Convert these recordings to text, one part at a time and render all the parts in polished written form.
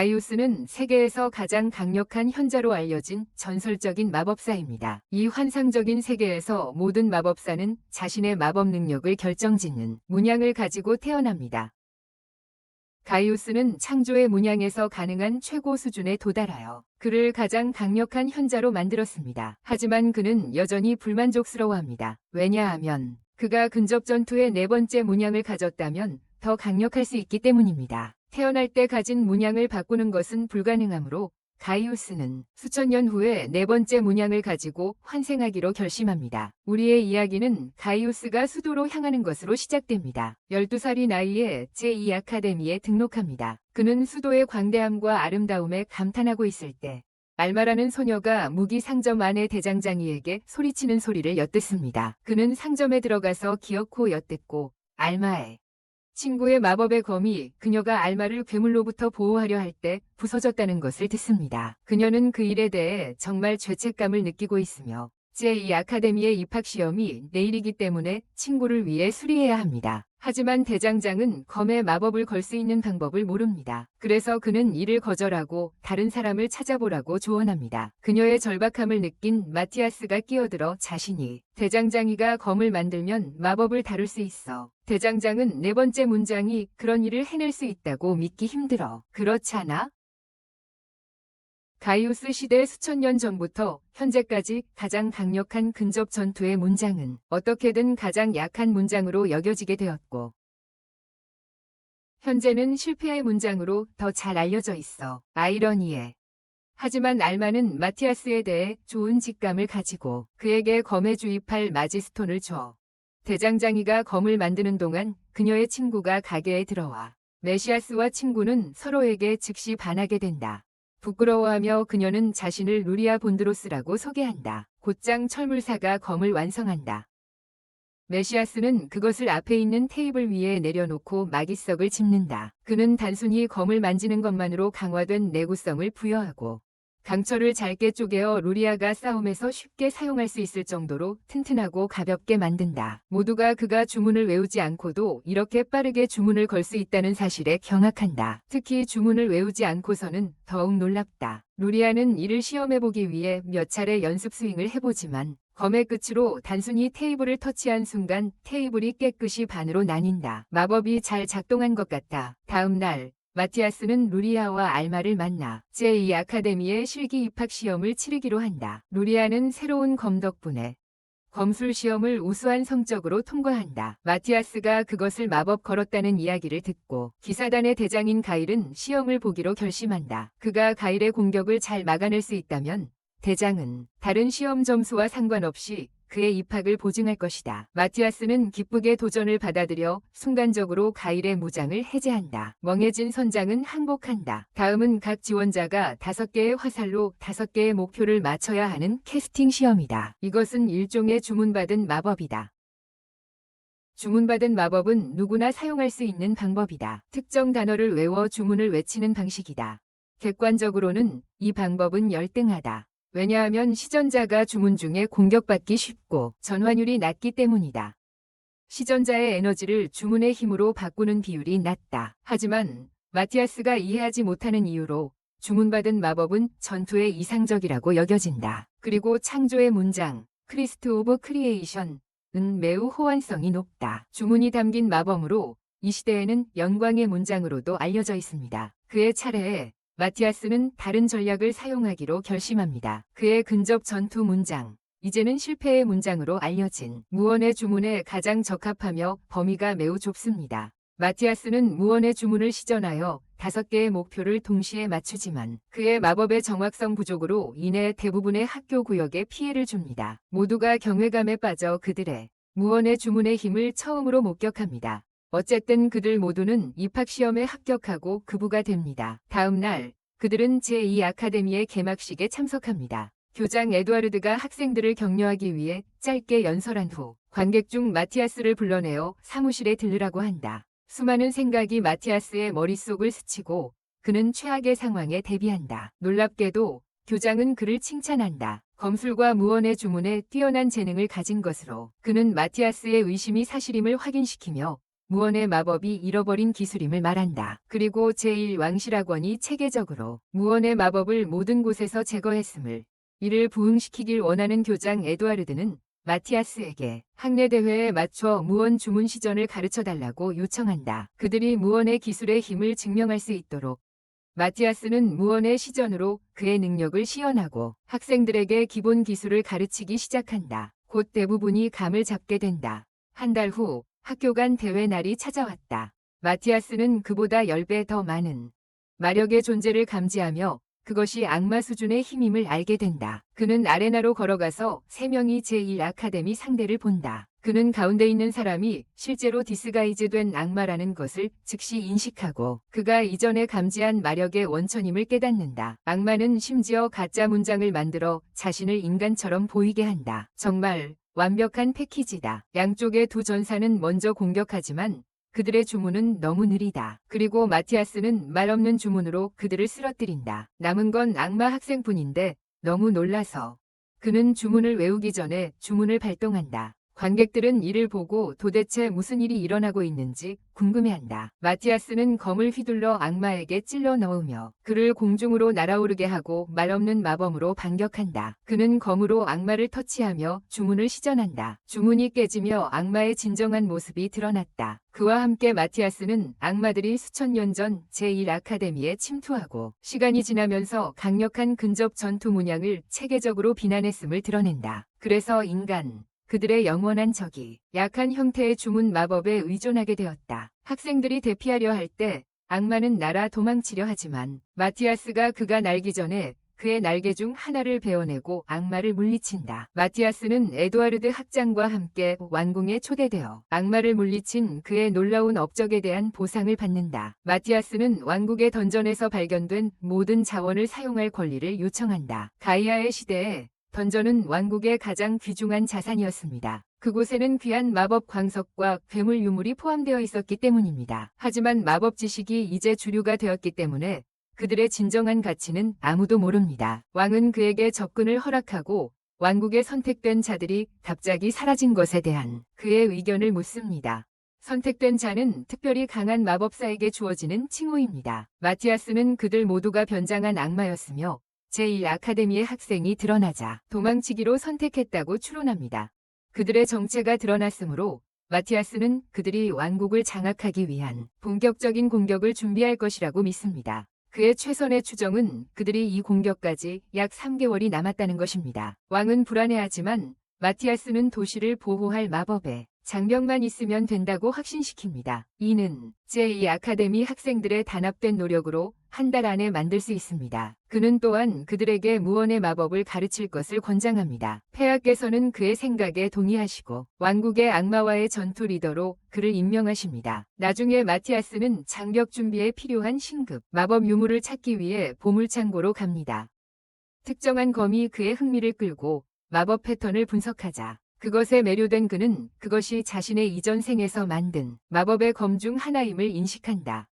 가이우스는 세계에서 가장 강력한 현자로 알려진 전설적인 마법사입니다. 이 환상적인 세계에서 모든 마법사는 자신의 마법 능력을 결정짓는 문양을 가지고 태어납니다. 가이우스는 창조의 문양에서 가능한 최고 수준에 도달하여 그를 가장 강력한 현자로 만들었습니다. 하지만 그는 여전히 불만족스러워합니다. 왜냐하면 그가 근접 전투의 4번째 문양을 가졌다면 더 강력할 수 있기 때문입니다. 태어날 때 가진 문양을 바꾸는 것은 불가능하므로 가이우스는 수천 년 후에 4번째 문양을 가지고 환생하기로 결심합니다. 우리의 이야기는 가이우스가 수도로 향하는 것으로 시작됩니다. 12살이 나이에 제2 아카데미에 등록합니다. 그는 수도의 광대함과 아름다움에 감탄하고 있을 때 알마라는 소녀가 무기 상점 안의 대장장이에게 소리치는 소리를 엿듣습니다. 그는 상점에 들어가서 기어코 엿듣고 알마의 친구의 마법의 검이 그녀가 알마를 괴물로부터 보호하려 할 때 부서졌다는 것을 듣습니다. 그녀는 그 일에 대해 정말 죄책감을 느끼고 있으며 제2 아카데미의 입학시험이 내일이기 때문에 친구를 위해 수리해야 합니다. 하지만 대장장은 검에 마법을 걸 수 있는 방법을 모릅니다. 그래서 그는 이를 거절하고 다른 사람을 찾아보라고 조언합니다. 그녀의 절박함을 느낀 마티아스가 끼어들어 자신이 대장장이가 검을 만들면 마법을 다룰 수 있어. 대장장은 4번째 문장이 그런 일을 해낼 수 있다고 믿기 힘들어. 그렇잖아? 가이우스 시대 수천 년 전부터 현재까지 가장 강력한 근접 전투의 문장은 어떻게든 가장 약한 문장으로 여겨지게 되었고 현재는 실패의 문장으로 더 잘 알려져 있어. 아이러니해. 하지만 알마는 마티아스에 대해 좋은 직감을 가지고 그에게 검에 주입할 마지스톤을 줘. 대장장이가 검을 만드는 동안 그녀의 친구가 가게에 들어와 메시아스와 친구는 서로에게 즉시 반하게 된다. 부끄러워하며 그녀는 자신을 루리아 본드로스라고 소개한다. 곧장 철물사가 검을 완성한다. 메시아스는 그것을 앞에 있는 테이블 위에 내려놓고 마기석을 짚는다. 그는 단순히 검을 만지는 것만으로 강화된 내구성을 부여하고 강철을 잘게 쪼개어 루리아가 싸움에서 쉽게 사용할 수 있을 정도로 튼튼하고 가볍게 만든다. 모두가 그가 주문을 외우지 않고도 이렇게 빠르게 주문을 걸 수 있다는 사실에 경악한다. 특히 주문을 외우지 않고서는 더욱 놀랍다. 루리아는 이를 시험해보기 위해 몇 차례 연습 스윙을 해보지만 검의 끝으로 단순히 테이블을 터치한 순간 테이블이 깨끗이 반으로 나뉜다. 마법이 잘 작동한 것 같다. 다음 날 마티아스는 루리아와 알마를 만나 제2 아카데미의 실기 입학 시험을 치르기로 한다. 루리아는 새로운 검 덕분에 검술 시험을 우수한 성적으로 통과한다. 마티아스가 그것을 마법 걸었다는 이야기를 듣고 기사단의 대장인 가일은 시험을 보기로 결심한다. 그가 가일의 공격을 잘 막아낼 수 있다면 대장은 다른 시험 점수와 상관없이 그의 입학을 보증할 것이다. 마티아스는 기쁘게 도전을 받아들여 순간적으로 가일의 무장을 해제한다. 멍해진 선장은 항복한다. 다음은 각 지원자가 5개의 화살로 5개의 목표를 맞춰야 하는 캐스팅 시험이다. 이것은 일종의 주문받은 마법이다. 주문받은 마법은 누구나 사용할 수 있는 방법이다. 특정 단어를 외워 주문을 외치는 방식이다. 객관적으로는 이 방법은 열등하다. 왜냐하면 시전자가 주문 중에 공격받기 쉽고 전환율이 낮기 때문이다. 시전자의 에너지를 주문의 힘으로 바꾸는 비율이 낮다. 하지만 마티아스가 이해하지 못하는 이유로 주문받은 마법은 전투에 이상적이라고 여겨진다. 그리고 창조의 문장, 크리스트 오브 크리에이션은 매우 호환성이 높다. 주문이 담긴 마법으로 이 시대에는 영광의 문장으로도 알려져 있습니다. 그의 차례에 마티아스는 다른 전략을 사용하기로 결심합니다. 그의 근접 전투 문장, 이제는 실패의 문장으로 알려진 무언의 주문에 가장 적합하며 범위가 매우 좁습니다. 마티아스는 무언의 주문을 시전하여 5개의 목표를 동시에 맞추지만 그의 마법의 정확성 부족으로 인해 대부분의 학교 구역에 피해를 줍니다. 모두가 경외감에 빠져 그들의 무언의 주문의 힘을 처음으로 목격합니다. 어쨌든 그들 모두는 입학시험에 합격하고 급부가 됩니다. 다음 날 그들은 제2 아카데미의 개막식에 참석합니다. 교장 에드와르드가 학생들을 격려하기 위해 짧게 연설한 후 관객 중 마티아스를 불러내어 사무실에 들르라고 한다. 수많은 생각이 마티아스의 머릿속을 스치고 그는 최악의 상황에 대비한다. 놀랍게도 교장은 그를 칭찬한다. 검술과 무언의 주문에 뛰어난 재능을 가진 것으로 그는 마티아스의 의심이 사실임을 확인시키며 무언의 마법이 잃어버린 기술임을 말한다. 그리고 제1왕실학원이 체계적으로 무언의 마법을 모든 곳에서 제거했음을 이를 부응시키길 원하는 교장 에드와르드는 마티아스에게 학내 대회에 맞춰 무언 주문 시전을 가르쳐달라고 요청한다. 그들이 무언의 기술의 힘을 증명할 수 있도록 마티아스는 무언의 시전으로 그의 능력을 시연하고 학생들에게 기본 기술을 가르치기 시작한다. 곧 대부분이 감을 잡게 된다. 한 달 후 학교 간 대회 날이 찾아왔다. 마티아스는 그보다 10배 더 많은 마력의 존재를 감지하며 그것이 악마 수준의 힘임을 알게 된다. 그는 아레나로 걸어가서 3명이 제1아카데미 상대를 본다. 그는 가운데 있는 사람이 실제로 디스가이즈된 악마라는 것을 즉시 인식하고 그가 이전에 감지한 마력의 원천임을 깨닫는다. 악마는 심지어 가짜 문장을 만들어 자신을 인간처럼 보이게 한다. 정말 완벽한 패키지다. 양쪽의 두 전사는 먼저 공격하지만 그들의 주문은 너무 느리다. 그리고 마티아스는 말없는 주문으로 그들을 쓰러뜨린다. 남은 건 악마 학생뿐인데 너무 놀라서 그는 주문을 외우기 전에 주문을 발동한다. 관객들은 이를 보고 도대체 무슨 일이 일어나고 있는지 궁금해한다. 마티아스는 검을 휘둘러 악마에게 찔러 넣으며 그를 공중으로 날아오르게 하고 말없는 마법으로 반격한다. 그는 검으로 악마를 터치하며 주문을 시전한다. 주문이 깨지며 악마의 진정한 모습이 드러났다. 그와 함께 마티아스는 악마들이 수천 년 전 제1아카데미에 침투하고 시간이 지나면서 강력한 근접 전투 문양을 체계적으로 비난했음을 드러낸다. 그래서 그들의 영원한 적이 약한 형태의 주문 마법에 의존하게 되었다. 학생들이 대피하려 할 때 악마는 날아 도망치려 하지만 마티아스가 그가 날기 전에 그의 날개 중 하나를 베어내고 악마를 물리친다. 마티아스는 에드와르드 학장과 함께 왕궁에 초대되어 악마를 물리친 그의 놀라운 업적에 대한 보상을 받는다. 마티아스는 왕국의 던전에서 발견된 모든 자원을 사용할 권리를 요청한다. 가이아의 시대에 던전은 왕국의 가장 귀중한 자산이었습니다. 그곳에는 귀한 마법 광석과 괴물 유물이 포함되어 있었기 때문입니다. 하지만 마법 지식이 이제 주류가 되었기 때문에 그들의 진정한 가치는 아무도 모릅니다. 왕은 그에게 접근을 허락하고 왕국에 선택된 자들이 갑자기 사라진 것에 대한 그의 의견을 묻습니다. 선택된 자는 특별히 강한 마법사에게 주어지는 칭호입니다. 마티아스는 그들 모두가 변장한 악마였으며 제1아카데미의 학생이 드러나자 도망치기로 선택했다고 추론합니다. 그들의 정체가 드러났으므로 마티아스는 그들이 왕국을 장악하기 위한 본격적인 공격을 준비할 것이라고 믿습니다. 그의 최선의 추정은 그들이 이 공격까지 약 3개월이 남았다는 것입니다. 왕은 불안해하지만 마티아스는 도시를 보호할 마법에 장벽만 있으면 된다고 확신시킵니다. 이는 제2아카데미 학생들의 단합된 노력으로 한 달 안에 만들 수 있습니다. 그는 또한 그들에게 무언의 마법을 가르칠 것을 권장합니다. 폐하께서는 그의 생각에 동의하시고 왕국의 악마와의 전투 리더로 그를 임명하십니다. 나중에 마티아스는 장벽 준비에 필요한 신급 마법 유물을 찾기 위해 보물창고로 갑니다. 특정한 검이 그의 흥미를 끌고 마법 패턴을 분석하자 그것에 매료된 그는 그것이 자신의 이전 생에서 만든 마법의 검 중 하나임을 인식한다.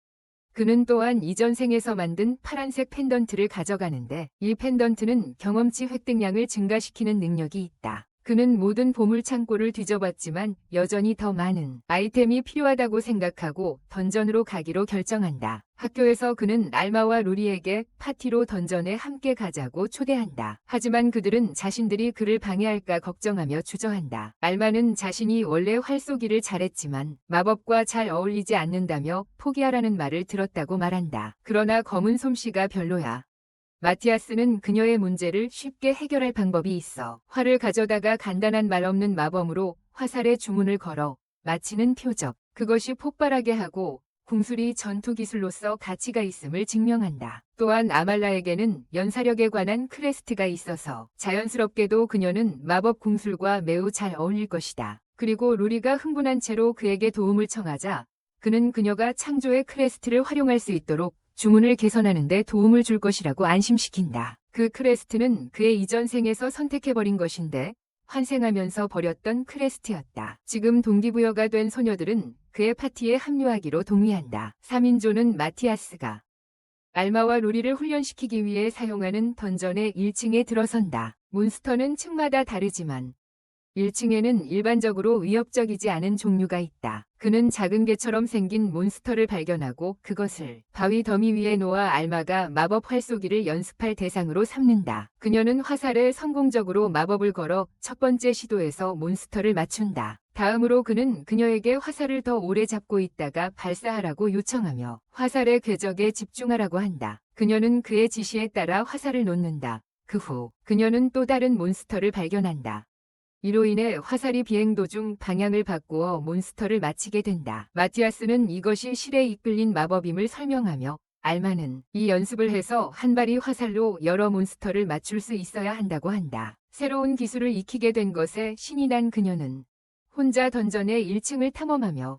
그는 또한 이전 생에서 만든 파란색 펜던트를 가져가는데 이 펜던트는 경험치 획득량을 증가시키는 능력이 있다. 그는 모든 보물 창고를 뒤져봤지만 여전히 더 많은 아이템이 필요하다고 생각하고 던전으로 가기로 결정한다. 학교에서 그는 알마와 루리에게 파티로 던전에 함께 가자고 초대한다. 하지만 그들은 자신들이 그를 방해할까 걱정하며 주저한다. 알마는 자신이 원래 활쏘기를 잘했지만 마법과 잘 어울리지 않는다며 포기하라는 말을 들었다고 말한다. 그러나 검은 솜씨가 별로야. 마티아스는 그녀의 문제를 쉽게 해결할 방법이 있어 활을 가져다가 간단한 말 없는 마법으로 화살에 주문을 걸어 마치는 표적. 그것이 폭발하게 하고 궁술이 전투 기술로서 가치가 있음을 증명한다. 또한 아말라에게는 연사력에 관한 크레스트가 있어서 자연스럽게도 그녀는 마법 궁술과 매우 잘 어울릴 것이다. 그리고 루리가 흥분한 채로 그에게 도움을 청하자 그는 그녀가 창조의 크레스트를 활용할 수 있도록 주문을 개선하는 데 도움을 줄 것이라고 안심시킨다. 그 크레스트는 그의 이전 생에서 선택해버린 것인데 환생하면서 버렸던 크레스트였다. 지금 동기부여가 된 소녀들은 그의 파티에 합류하기로 동의한다. 3인조는 마티아스가 알마와 루리를 훈련시키기 위해 사용하는 던전의 1층에 들어선다. 몬스터는 층마다 다르지만 1층에는 일반적으로 위협적이지 않은 종류가 있다. 그는 작은 개처럼 생긴 몬스터를 발견하고 그것을 바위 더미 위에 놓아 알마가 마법 활쏘기를 연습할 대상으로 삼는다. 그녀는 화살에 성공적으로 마법을 걸어 첫 번째 시도에서 몬스터를 맞춘다. 다음으로 그는 그녀에게 화살을 더 오래 잡고 있다가 발사하라고 요청하며 화살의 궤적에 집중하라고 한다. 그녀는 그의 지시에 따라 화살을 놓는다. 그 후 그녀는 또 다른 몬스터를 발견한다. 이로 인해 화살이 비행 도중 방향을 바꾸어 몬스터를 맞히게 된다. 마티아스는 이것이 실에 이끌린 마법임을 설명하며 알마는 이 연습을 해서 한 발이 화살로 여러 몬스터를 맞출 수 있어야 한다고 한다. 새로운 기술을 익히게 된 것에 신이 난 그녀는 혼자 던전의 1층을 탐험하며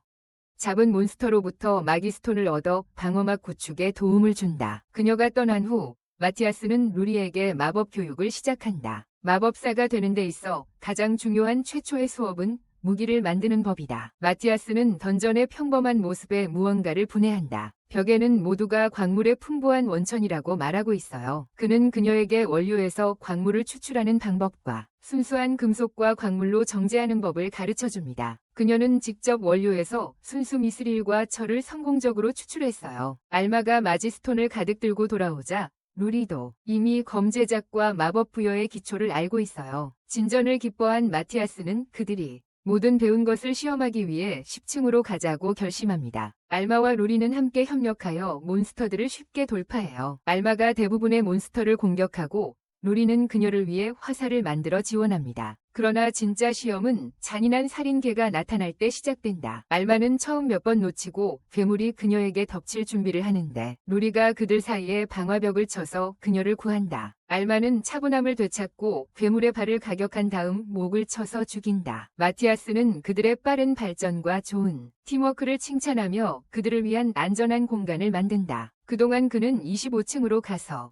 잡은 몬스터로부터 마기스톤을 얻어 방어막 구축에 도움을 준다. 그녀가 떠난 후 마티아스는 루리에게 마법 교육을 시작한다. 마법사가 되는 데 있어 가장 중요한 최초의 수업은 무기를 만드는 법이다. 마티아스는 던전의 평범한 모습에 무언가를 분해한다. 벽에는 모두가 광물의 풍부한 원천이라고 말하고 있어요. 그는 그녀에게 원료에서 광물을 추출하는 방법과 순수한 금속과 광물로 정제하는 법을 가르쳐줍니다. 그녀는 직접 원료에서 순수 미스릴과 철을 성공적으로 추출했어요. 알마가 마지스톤을 가득 들고 돌아오자 루리도 이미 검 제작과 마법 부여의 기초를 알고 있어요. 진전을 기뻐한 마티아스는 그들이 모든 배운 것을 시험하기 위해 10층으로 가자고 결심합니다. 알마와 루리는 함께 협력하여 몬스터들을 쉽게 돌파해요. 알마가 대부분의 몬스터를 공격하고 루리는 그녀를 위해 화살을 만들어 지원합니다. 그러나 진짜 시험은 잔인한 살인개가 나타날 때 시작된다. 알마는 처음 몇 번 놓치고 괴물이 그녀에게 덮칠 준비를 하는데 루리가 그들 사이에 방화벽을 쳐서 그녀를 구한다. 알마는 차분함을 되찾고 괴물의 발을 가격한 다음 목을 쳐서 죽인다. 마티아스는 그들의 빠른 발전과 좋은 팀워크를 칭찬하며 그들을 위한 안전한 공간을 만든다. 그동안 그는 25층으로 가서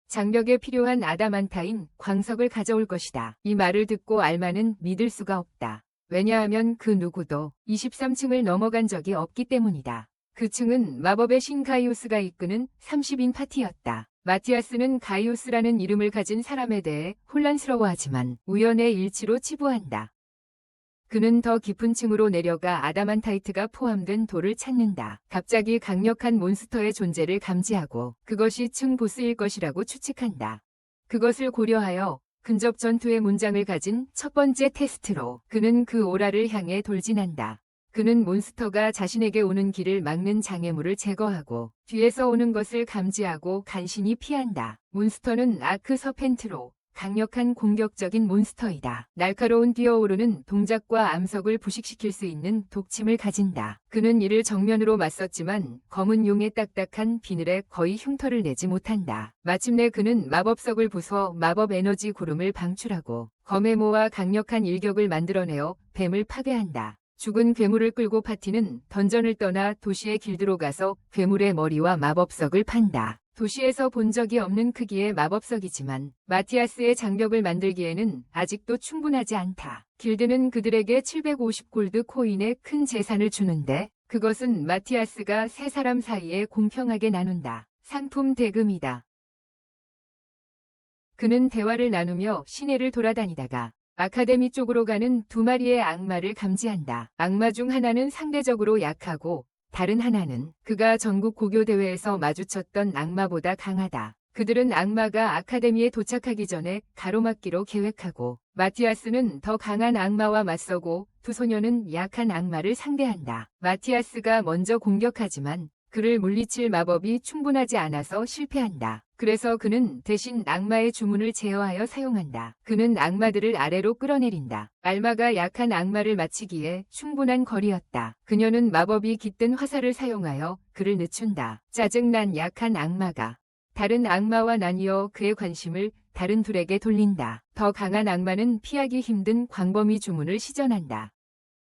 장벽에 필요한 아다만타인 광석을 가져올 것이다. 이 말을 듣고 알마는 믿을 수가 없다. 왜냐하면 그 누구도 23층을 넘어간 적이 없기 때문이다. 그 층은 마법의 신 가이우스가 이끄는 30인 파티였다. 마티아스는 가이우스라는 이름을 가진 사람에 대해 혼란스러워하지만 우연의 일치로 치부한다. 그는 더 깊은 층으로 내려가 아다만타이트가 포함된 돌을 찾는다. 갑자기 강력한 몬스터의 존재를 감지하고 그것이 층 보스일 것이라고 추측한다. 그것을 고려하여 근접 전투의 문장을 가진 첫 번째 테스트로 그는 그 오라를 향해 돌진한다. 그는 몬스터가 자신에게 오는 길을 막는 장애물을 제거하고 뒤에서 오는 것을 감지하고 간신히 피한다. 몬스터는 아크 서펜트로 강력한 공격적인 몬스터이다. 날카로운 뛰어오르는 동작과 암석을 부식시킬 수 있는 독침을 가진다. 그는 이를 정면으로 맞섰지만 검은 용의 딱딱한 비늘에 거의 흉터를 내지 못한다. 마침내 그는 마법석을 부숴 마법 에너지 구름을 방출하고 검에 모아 강력한 일격을 만들어내어 뱀을 파괴한다. 죽은 괴물을 끌고 파티는 던전을 떠나 도시의 길드로 가서 괴물의 머리와 마법석을 판다. 도시에서 본 적이 없는 크기의 마법석이지만 마티아스의 장벽을 만들기에는 아직도 충분하지 않다. 길드는 그들에게 750골드 코인의 큰 재산을 주는데 그것은 마티아스가 세 사람 사이에 공평하게 나눈다. 상품 대금이다. 그는 대화를 나누며 시내를 돌아다니다가 아카데미 쪽으로 가는 두 마리의 악마를 감지한다. 악마 중 하나는 상대적으로 약하고 다른 하나는 그가 전국 고교대회에서 마주쳤던 악마보다 강하다. 그들은 악마가 아카데미에 도착하기 전에 가로막기로 계획하고 마티아스는 더 강한 악마와 맞서고 두 소녀는 약한 악마를 상대한다. 마티아스가 먼저 공격하지만 그를 물리칠 마법이 충분하지 않아서 실패한다. 그래서 그는 대신 악마의 주문을 제어하여 사용한다. 그는 악마들을 아래로 끌어내린다. 알마가 약한 악마를 맞히기에 충분한 거리였다. 그녀는 마법이 깃든 화살을 사용하여 그를 늦춘다. 짜증난 약한 악마가 다른 악마와 나뉘어 그의 관심을 다른 둘에게 돌린다. 더 강한 악마는 피하기 힘든 광범위 주문을 시전한다.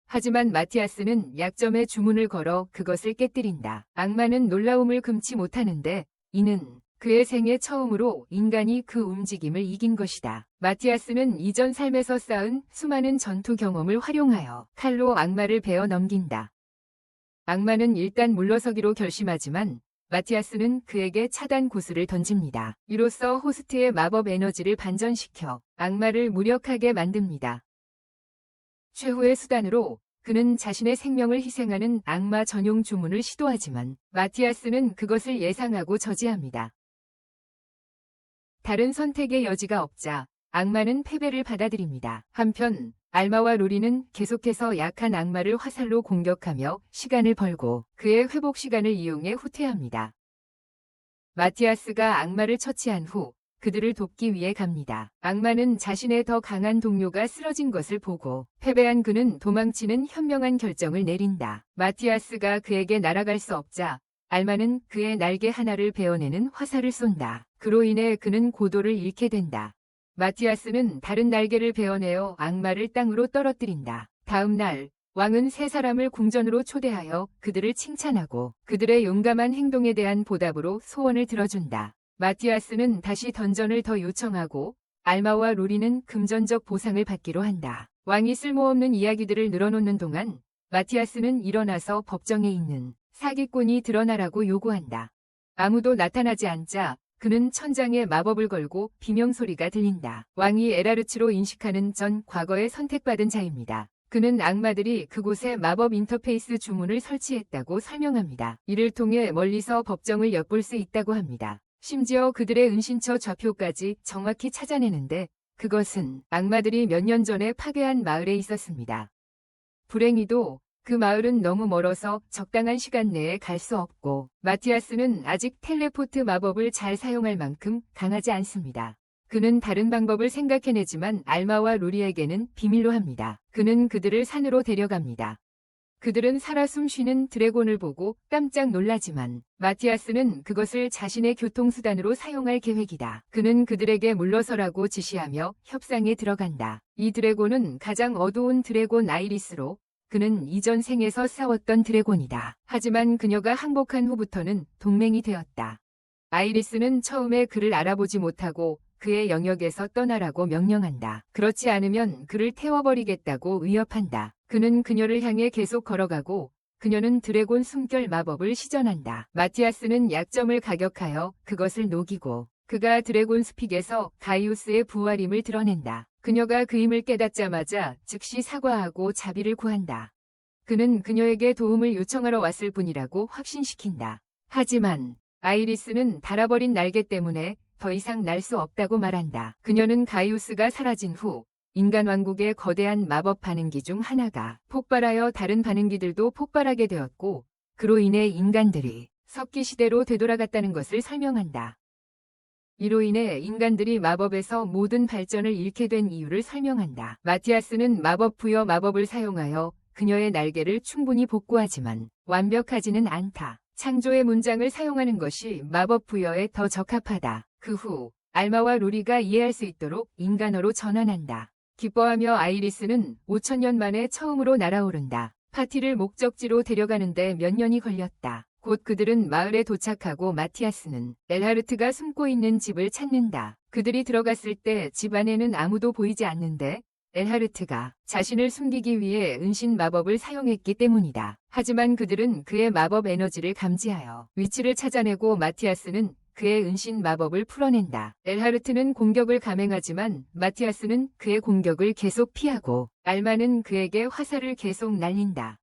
하지만 마티아스는 약점에 주문을 걸어 그것을 깨뜨린다. 악마는 놀라움을 금치 못하는데 이는 그의 생애 처음으로 인간이 그 움직임을 이긴 것이다. 마티아스는 이전 삶에서 쌓은 수많은 전투 경험을 활용하여 칼로 악마를 베어 넘긴다. 악마는 일단 물러서기로 결심하지만 마티아스는 그에게 차단 구슬을 던집니다. 이로써 호스트의 마법 에너지를 반전시켜 악마를 무력하게 만듭니다. 최후의 수단으로 그는 자신의 생명을 희생하는 악마 전용 주문을 시도하지만 마티아스는 그것을 예상하고 저지합니다. 다른 선택의 여지가 없자 악마는 패배를 받아들입니다. 한편 알마와 루리는 계속해서 약한 악마를 화살로 공격하며 시간을 벌고 그의 회복 시간을 이용해 후퇴합니다. 마티아스가 악마를 처치한 후 그들을 돕기 위해 갑니다. 악마는 자신의 더 강한 동료가 쓰러진 것을 보고 패배한 그는 도망치는 현명한 결정을 내린다. 마티아스가 그에게 날아갈 수 없자 알마는 그의 날개 하나를 베어내는 화살을 쏜다. 그로 인해 그는 고도를 잃게 된다. 마티아스는 다른 날개를 베어내어 악마를 땅으로 떨어뜨린다. 다음 날 왕은 세 사람을 궁전으로 초대하여 그들을 칭찬하고 그들의 용감한 행동에 대한 보답으로 소원을 들어준다. 마티아스는 다시 던전을 더 요청하고 알마와 루리는 금전적 보상을 받기로 한다. 왕이 쓸모없는 이야기들을 늘어놓는 동안 마티아스는 일어나서 법정에 있는 사기꾼이 드러나라고 요구한다. 아무도 나타나지 않자 그는 천장에 마법을 걸고 비명소리가 들린다. 왕이 에라르츠로 인식하는 전 과거에 선택받은 자입니다. 그는 악마들이 그곳에 마법 인터페이스 주문을 설치했다고 설명합니다. 이를 통해 멀리서 법정을 엿볼 수 있다고 합니다. 심지어 그들의 은신처 좌표까지 정확히 찾아내는데 그것은 악마들이 몇 년 전에 파괴한 마을에 있었습니다. 불행히도 그 마을은 너무 멀어서 적당한 시간 내에 갈 수 없고 마티아스는 아직 텔레포트 마법을 잘 사용할 만큼 강하지 않습니다. 그는 다른 방법을 생각해내지만 알마와 루리에게는 비밀로 합니다. 그는 그들을 산으로 데려갑니다. 그들은 살아 숨쉬는 드래곤을 보고 깜짝 놀라지만 마티아스는 그것을 자신의 교통수단으로 사용할 계획이다. 그는 그들에게 물러서라고 지시하며 협상에 들어간다. 이 드래곤은 가장 어두운 드래곤 아이리스로 그는 이전 생에서 싸웠던 드래곤이다. 하지만 그녀가 항복한 후부터는 동맹이 되었다. 아이리스는 처음에 그를 알아보지 못하고 그의 영역에서 떠나라고 명령한다. 그렇지 않으면 그를 태워버리겠다고 위협한다. 그는 그녀를 향해 계속 걸어가고 그녀는 드래곤 숨결 마법을 시전한다. 마티아스는 약점을 가격하여 그것을 녹이고 그가 드래곤 스픽에서 가이우스의 부활임을 드러낸다. 그녀가 그 힘을 깨닫자마자 즉시 사과하고 자비를 구한다. 그는 그녀에게 도움을 요청하러 왔을 뿐이라고 확신시킨다. 하지만 아이리스는 닳아버린 날개 때문에 더 이상 날 수 없다고 말한다. 그녀는 가이우스가 사라진 후 인간 왕국의 거대한 마법 반응기 중 하나가 폭발하여 다른 반응기들도 폭발하게 되었고 그로 인해 인간들이 석기 시대로 되돌아갔다는 것을 설명한다. 이로 인해 인간들이 마법에서 모든 발전을 잃게 된 이유를 설명한다. 마티아스는 마법 부여 마법을 사용하여 그녀의 날개를 충분히 복구하지만 완벽하지는 않다. 창조의 문장을 사용하는 것이 마법 부여에 더 적합하다. 그 후 알마와 루리가 이해할 수 있도록 인간어로 전환한다. 기뻐하며 아이리스는 5000년 만에 처음으로 날아오른다. 파티를 목적지로 데려가는데 몇 년이 걸렸다. 곧 그들은 마을에 도착하고 마티아스는 엘하르트가 숨고 있는 집을 찾는다. 그들이 들어갔을 때 집 안에는 아무도 보이지 않는데 엘하르트가 자신을 숨기기 위해 은신 마법을 사용했기 때문이다. 하지만 그들은 그의 마법 에너지를 감지하여 위치를 찾아내고 마티아스는 그의 은신 마법을 풀어낸다. 엘하르트는 공격을 감행하지만 마티아스는 그의 공격을 계속 피하고 알마는 그에게 화살을 계속 날린다.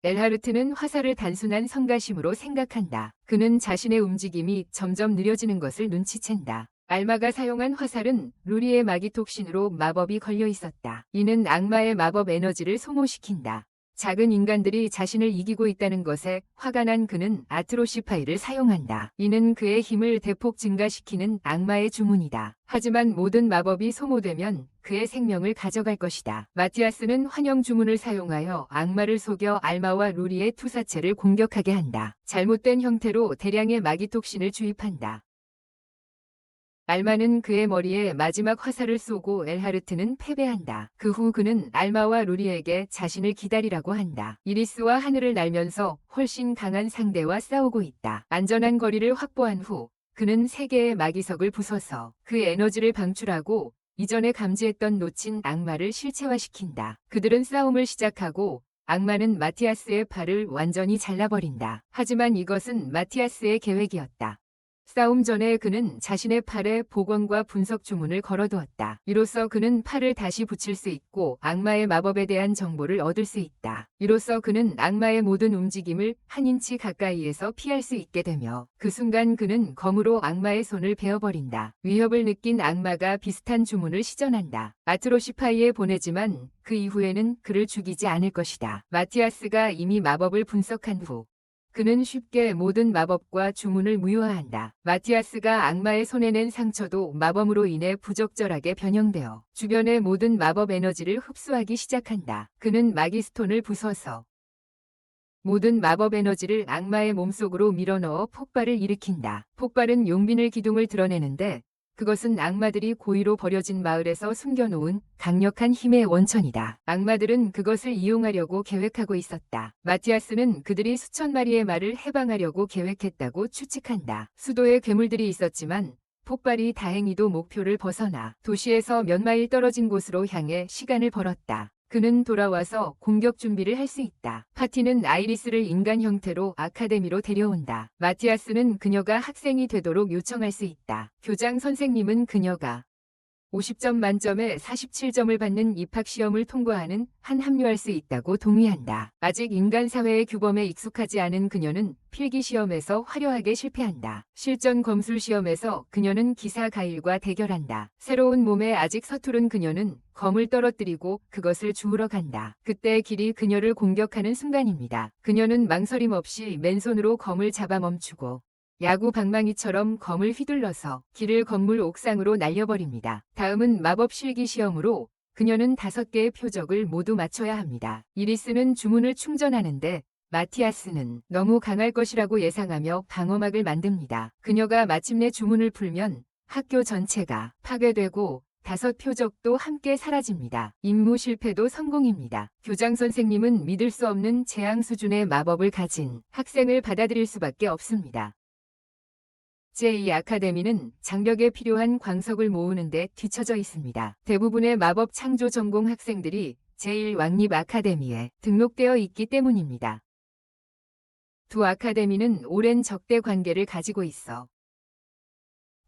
엘하르트는 화살을 단순한 성가심으로 생각한다. 그는 자신의 움직임이 점점 느려지는 것을 눈치챈다. 알마가 사용한 화살은 루리의 마기톡신으로 마법이 걸려 있었다. 이는 악마의 마법 에너지를 소모시킨다. 작은 인간들이 자신을 이기고 있다는 것에 화가 난 그는 아트로시파이를 사용한다. 이는 그의 힘을 대폭 증가시키는 악마의 주문이다. 하지만 모든 마법이 소모되면 그의 생명을 가져갈 것이다. 마티아스는 환영 주문을 사용하여 악마를 속여 알마와 루리의 투사체를 공격하게 한다. 잘못된 형태로 대량의 마기톡신을 주입한다. 알마는 그의 머리에 마지막 화살을 쏘고 엘하르트는 패배한다. 그 후 그는 알마와 루리에게 자신을 기다리라고 한다. 이리스와 하늘을 날면서 훨씬 강한 상대와 싸우고 있다. 안전한 거리를 확보한 후 그는 3개의 마기석을 부숴서 그 에너지를 방출하고 이전에 감지했던 놓친 악마를 실체화시킨다. 그들은 싸움을 시작하고 악마는 마티아스의 팔을 완전히 잘라버린다. 하지만 이것은 마티아스의 계획이었다. 싸움 전에 그는 자신의 팔에 복원과 분석 주문을 걸어두었다. 이로써 그는 팔을 다시 붙일 수 있고 악마의 마법에 대한 정보를 얻을 수 있다. 이로써 그는 악마의 모든 움직임을 한 인치 가까이에서 피할 수 있게 되며 그 순간 그는 검으로 악마의 손을 베어버린다. 위협을 느낀 악마가 비슷한 주문을 시전한다. 아트로시파이에 보내지만 그 이후에는 그를 죽이지 않을 것이다. 마티아스가 이미 마법을 분석한 후 그는 쉽게 모든 마법과 주문을 무효화한다. 마티아스가 악마의 손에 낸 상처도 마법으로 인해 부적절하게 변형되어 주변의 모든 마법 에너지를 흡수하기 시작한다. 그는 마기스톤을 부숴서 모든 마법 에너지를 악마의 몸속으로 밀어넣어 폭발을 일으킨다. 폭발은 용빈의 기둥을 드러내는데 그것은 악마들이 고의로 버려진 마을에서 숨겨놓은 강력한 힘의 원천이다. 악마들은 그것을 이용하려고 계획하고 있었다. 마티아스는 그들이 수천 마리의 말을 해방하려고 계획했다고 추측한다. 수도에 괴물들이 있었지만 폭발이 다행히도 목표를 벗어나 도시에서 몇 마일 떨어진 곳으로 향해 시간을 벌었다. 그는 돌아와서 공격 준비를 할 수 있다. 파티는 아이리스를 인간 형태로 아카데미로 데려온다. 마티아스는 그녀가 학생이 되도록 요청할 수 있다. 교장 선생님은 그녀가 50점 만점에 47점을 받는 입학시험을 통과하는 한 합류할 수 있다고 동의한다. 아직 인간 사회의 규범에 익숙하지 않은 그녀는 필기시험에서 화려하게 실패한다. 실전 검술 시험에서 그녀는 기사 가일과 대결한다. 새로운 몸에 아직 서투른 그녀는 검을 떨어뜨리고 그것을 주우러 간다. 그때 길이 그녀를 공격하는 순간입니다. 그녀는 망설임 없이 맨손으로 검을 잡아 멈추고 야구 방망이처럼 검을 휘둘러서 길을 건물 옥상으로 날려버립니다. 다음은 마법 실기 시험으로 그녀는 5개의 표적을 모두 맞춰야 합니다. 이리스는 주문을 충전하는데 마티아스는 너무 강할 것이라고 예상하며 방어막을 만듭니다. 그녀가 마침내 주문을 풀면 학교 전체가 파괴되고 5 표적도 함께 사라집니다. 임무 실패도 성공입니다. 교장 선생님은 믿을 수 없는 재앙 수준의 마법을 가진 학생을 받아들일 수밖에 없습니다. 제2 아카데미는 장벽에 필요한 광석을 모으는 데 뒤처져 있습니다. 대부분의 마법 창조 전공 학생들이 제1 왕립 아카데미에 등록되어 있기 때문입니다. 두 아카데미는 오랜 적대 관계를 가지고 있어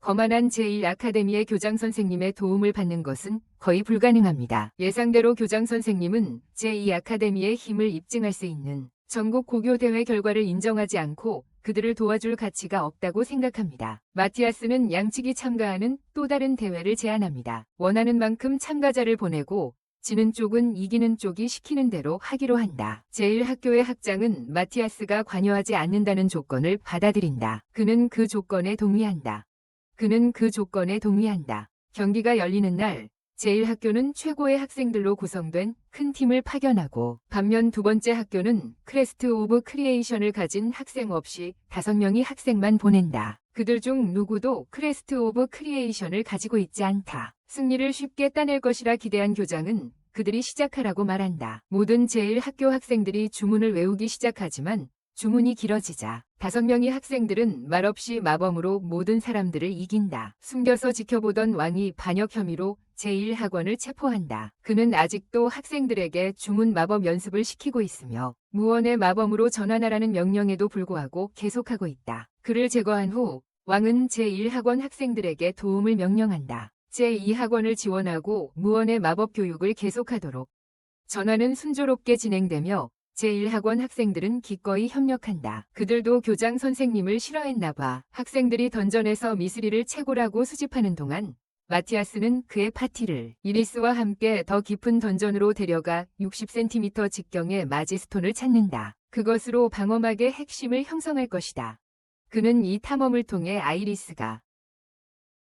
거만한 제1 아카데미의 교장 선생님의 도움을 받는 것은 거의 불가능합니다. 예상대로 교장 선생님은 제2 아카데미의 힘을 입증할 수 있는 전국 고교 대회 결과를 인정하지 않고 그들을 도와줄 가치가 없다고 생각합니다. 마티아스는 양측이 참가하는 또 다른 대회를 제안합니다. 원하는 만큼 참가자를 보내고 지는 쪽은 이기는 쪽이 시키는 대로 하기로 한다. 제1학교의 학장은 마티아스가 관여하지 않는다는 조건을 받아들인다. 그는 그 조건에 동의한다. 경기가 열리는 날 제1학교는 최고의 학생들로 구성된 큰 팀을 파견하고 반면 두 번째 학교는 크레스트 오브 크리에이션을 가진 학생 없이 5명의 학생만 보낸다. 그들 중 누구도 크레스트 오브 크리에이션을 가지고 있지 않다. 승리를 쉽게 따낼 것이라 기대한 교장은 그들이 시작하라고 말한다. 모든 제1학교 학생들이 주문을 외우기 시작하지만 주문이 길어지자 5명의 학생들은 말없이 마법으로 모든 사람들을 이긴다. 숨겨서 지켜보던 왕이 반역 혐의로 제1학원을 체포한다. 그는 아직도 학생들에게 주문 마법 연습을 시키고 있으며 무언의 마법으로 전환하라는 명령에도 불구하고 계속하고 있다. 그를 제거한 후 왕은 제1학원 학생들에게 도움을 명령한다. 제2학원을 지원하고 무언의 마법 교육을 계속하도록 전환은 순조롭게 진행되며 제1학원 학생들은 기꺼이 협력한다. 그들도 교장 선생님을 싫어했나 봐. 학생들이 던전에서 미스리를 채굴하고 수집하는 동안 마티아스는 그의 파티를 이리스와 함께 더 깊은 던전으로 데려가 60cm 직경의 마지스톤을 찾는다. 그것으로 방어막의 핵심을 형성할 것이다. 그는 이 탐험을 통해 아이리스가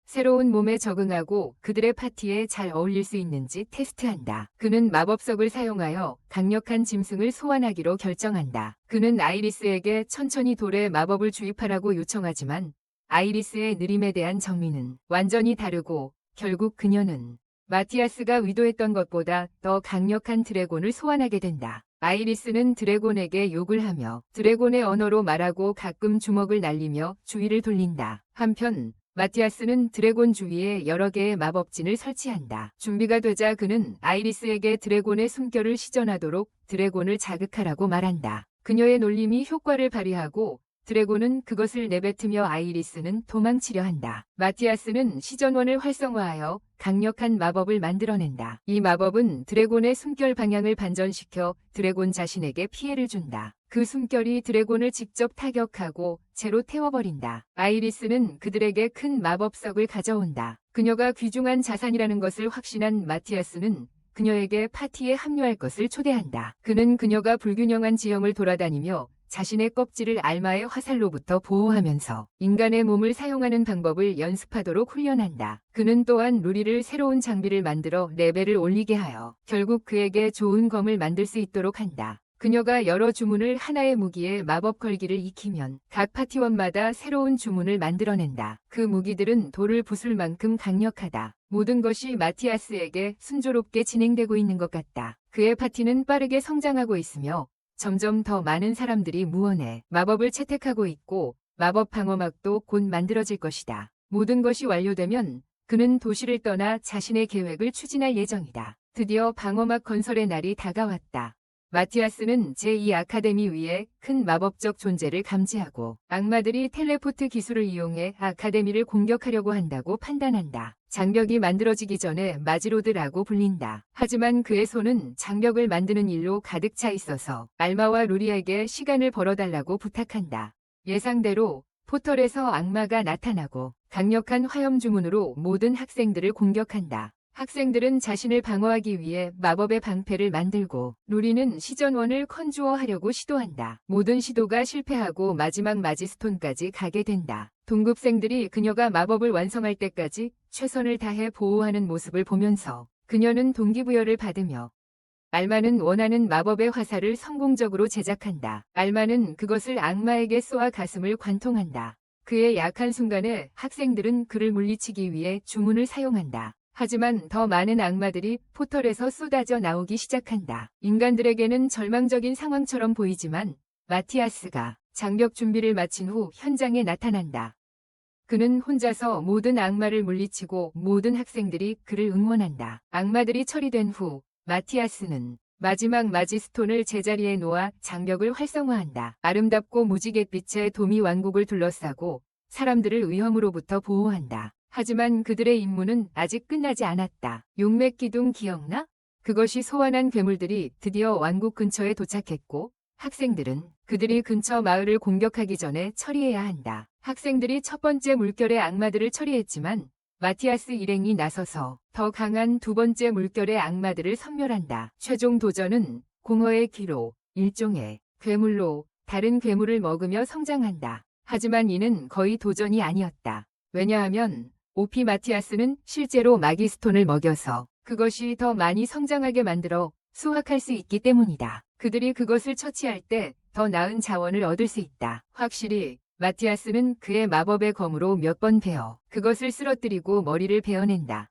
새로운 몸에 적응하고 그들의 파티에 잘 어울릴 수 있는지 테스트한다. 그는 마법석을 사용하여 강력한 짐승을 소환하기로 결정한다. 그는 아이리스에게 천천히 돌에 마법을 주입하라고 요청하지만 아이리스의 느림에 대한 정의는 완전히 다르고 결국 그녀는 마티아스가 의도했던 것보다 더 강력한 드래곤을 소환하게 된다. 아이리스는 드래곤에게 욕을 하며 드래곤의 언어로 말하고 가끔 주먹을 날리며 주의를 돌린다. 한편 마티아스는 드래곤 주위에 여러 개의 마법진을 설치한다. 준비가 되자 그는 아이리스에게 드래곤의 숨결을 시전하도록 드래곤을 자극하라고 말한다. 그녀의 놀림이 효과를 발휘하고 드래곤은 그것을 내뱉으며 아이리스는 도망치려 한다. 마티아스는 시전원을 활성화하여 강력한 마법을 만들어낸다. 이 마법은 드래곤의 숨결 방향을 반전시켜 드래곤 자신에게 피해를 준다. 그 숨결이 드래곤을 직접 타격하고 채로 태워버린다. 아이리스는 그들에게 큰 마법석을 가져온다. 그녀가 귀중한 자산이라는 것을 확신한 마티아스는 그녀에게 파티에 합류할 것을 초대한다. 그는 그녀가 불균형한 지형을 돌아다니며 자신의 껍질을 알마의 화살로부터 보호하면서 인간의 몸을 사용하는 방법을 연습하도록 훈련한다. 그는 또한 루리를 새로운 장비를 만들어 레벨을 올리게 하여 결국 그에게 좋은 검을 만들 수 있도록 한다. 그녀가 여러 주문을 하나의 무기에 마법 걸기를 익히면 각 파티원마다 새로운 주문을 만들어낸다. 그 무기들은 돌을 부술 만큼 강력하다. 모든 것이 마티아스에게 순조롭게 진행되고 있는 것 같다. 그의 파티는 빠르게 성장하고 있으며 점점 더 많은 사람들이 무언의 마법을 채택하고 있고 마법 방어막도 곧 만들어질 것이다. 모든 것이 완료되면 그는 도시를 떠나 자신의 계획을 추진할 예정이다. 드디어 방어막 건설의 날이 다가왔다. 마티아스는 제2 아카데미 위에 큰 마법적 존재를 감지하고 악마들이 텔레포트 기술을 이용해 아카데미를 공격하려고 한다고 판단한다. 장벽이 만들어지기 전에 마지로드라고 불린다. 하지만 그의 손은 장벽을 만드는 일로 가득 차 있어서 알마와 루리에게 시간을 벌어달라고 부탁한다. 예상대로 포털에서 악마가 나타나고 강력한 화염 주문으로 모든 학생들을 공격한다. 학생들은 자신을 방어하기 위해 마법의 방패를 만들고 루리는 시전원을 컨주어하려고 시도한다. 모든 시도가 실패하고 마지막 마지스톤까지 가게 된다. 동급생들이 그녀가 마법을 완성할 때까지 최선을 다해 보호하는 모습을 보면서 그녀는 동기부여를 받으며 알마는 원하는 마법의 화살을 성공적으로 제작한다. 알마는 그것을 악마에게 쏘아 가슴을 관통한다. 그의 약한 순간에 학생들은 그를 물리치기 위해 주문을 사용한다. 하지만 더 많은 악마들이 포털에서 쏟아져 나오기 시작한다. 인간들에게는 절망적인 상황처럼 보이지만 마티아스가 장벽 준비를 마친 후 현장에 나타난다. 그는 혼자서 모든 악마를 물리치고 모든 학생들이 그를 응원한다. 악마들이 처리된 후 마티아스는 마지막 마지스톤을 제자리에 놓아 장벽을 활성화한다. 아름답고 무지갯빛의 도미 왕국을 둘러싸고 사람들을 위험으로부터 보호한다. 하지만 그들의 임무는 아직 끝나지 않았다. 용맥 기둥 기억나? 그것이 소환한 괴물들이 드디어 왕국 근처에 도착했고 학생들은 그들이 근처 마을을 공격하기 전에 처리해야 한다. 학생들이 첫 번째 물결의 악마들을 처리했지만 마티아스 일행이 나서서 더 강한 두 번째 물결의 악마들을 섬멸한다. 최종 도전은 공허의 기로 일종의 괴물로 다른 괴물을 먹으며 성장한다. 하지만 이는 거의 도전이 아니었다. 왜냐하면 오피 마티아스는 실제로 마기스톤을 먹여서 그것이 더 많이 성장하게 만들어 수확할 수 있기 때문이다. 그들이 그것을 처치할 때 더 나은 자원을 얻을 수 있다. 확실히 마티아스는 그의 마법의 검으로 몇 번 베어 그것을 쓰러뜨리고 머리를 베어낸다.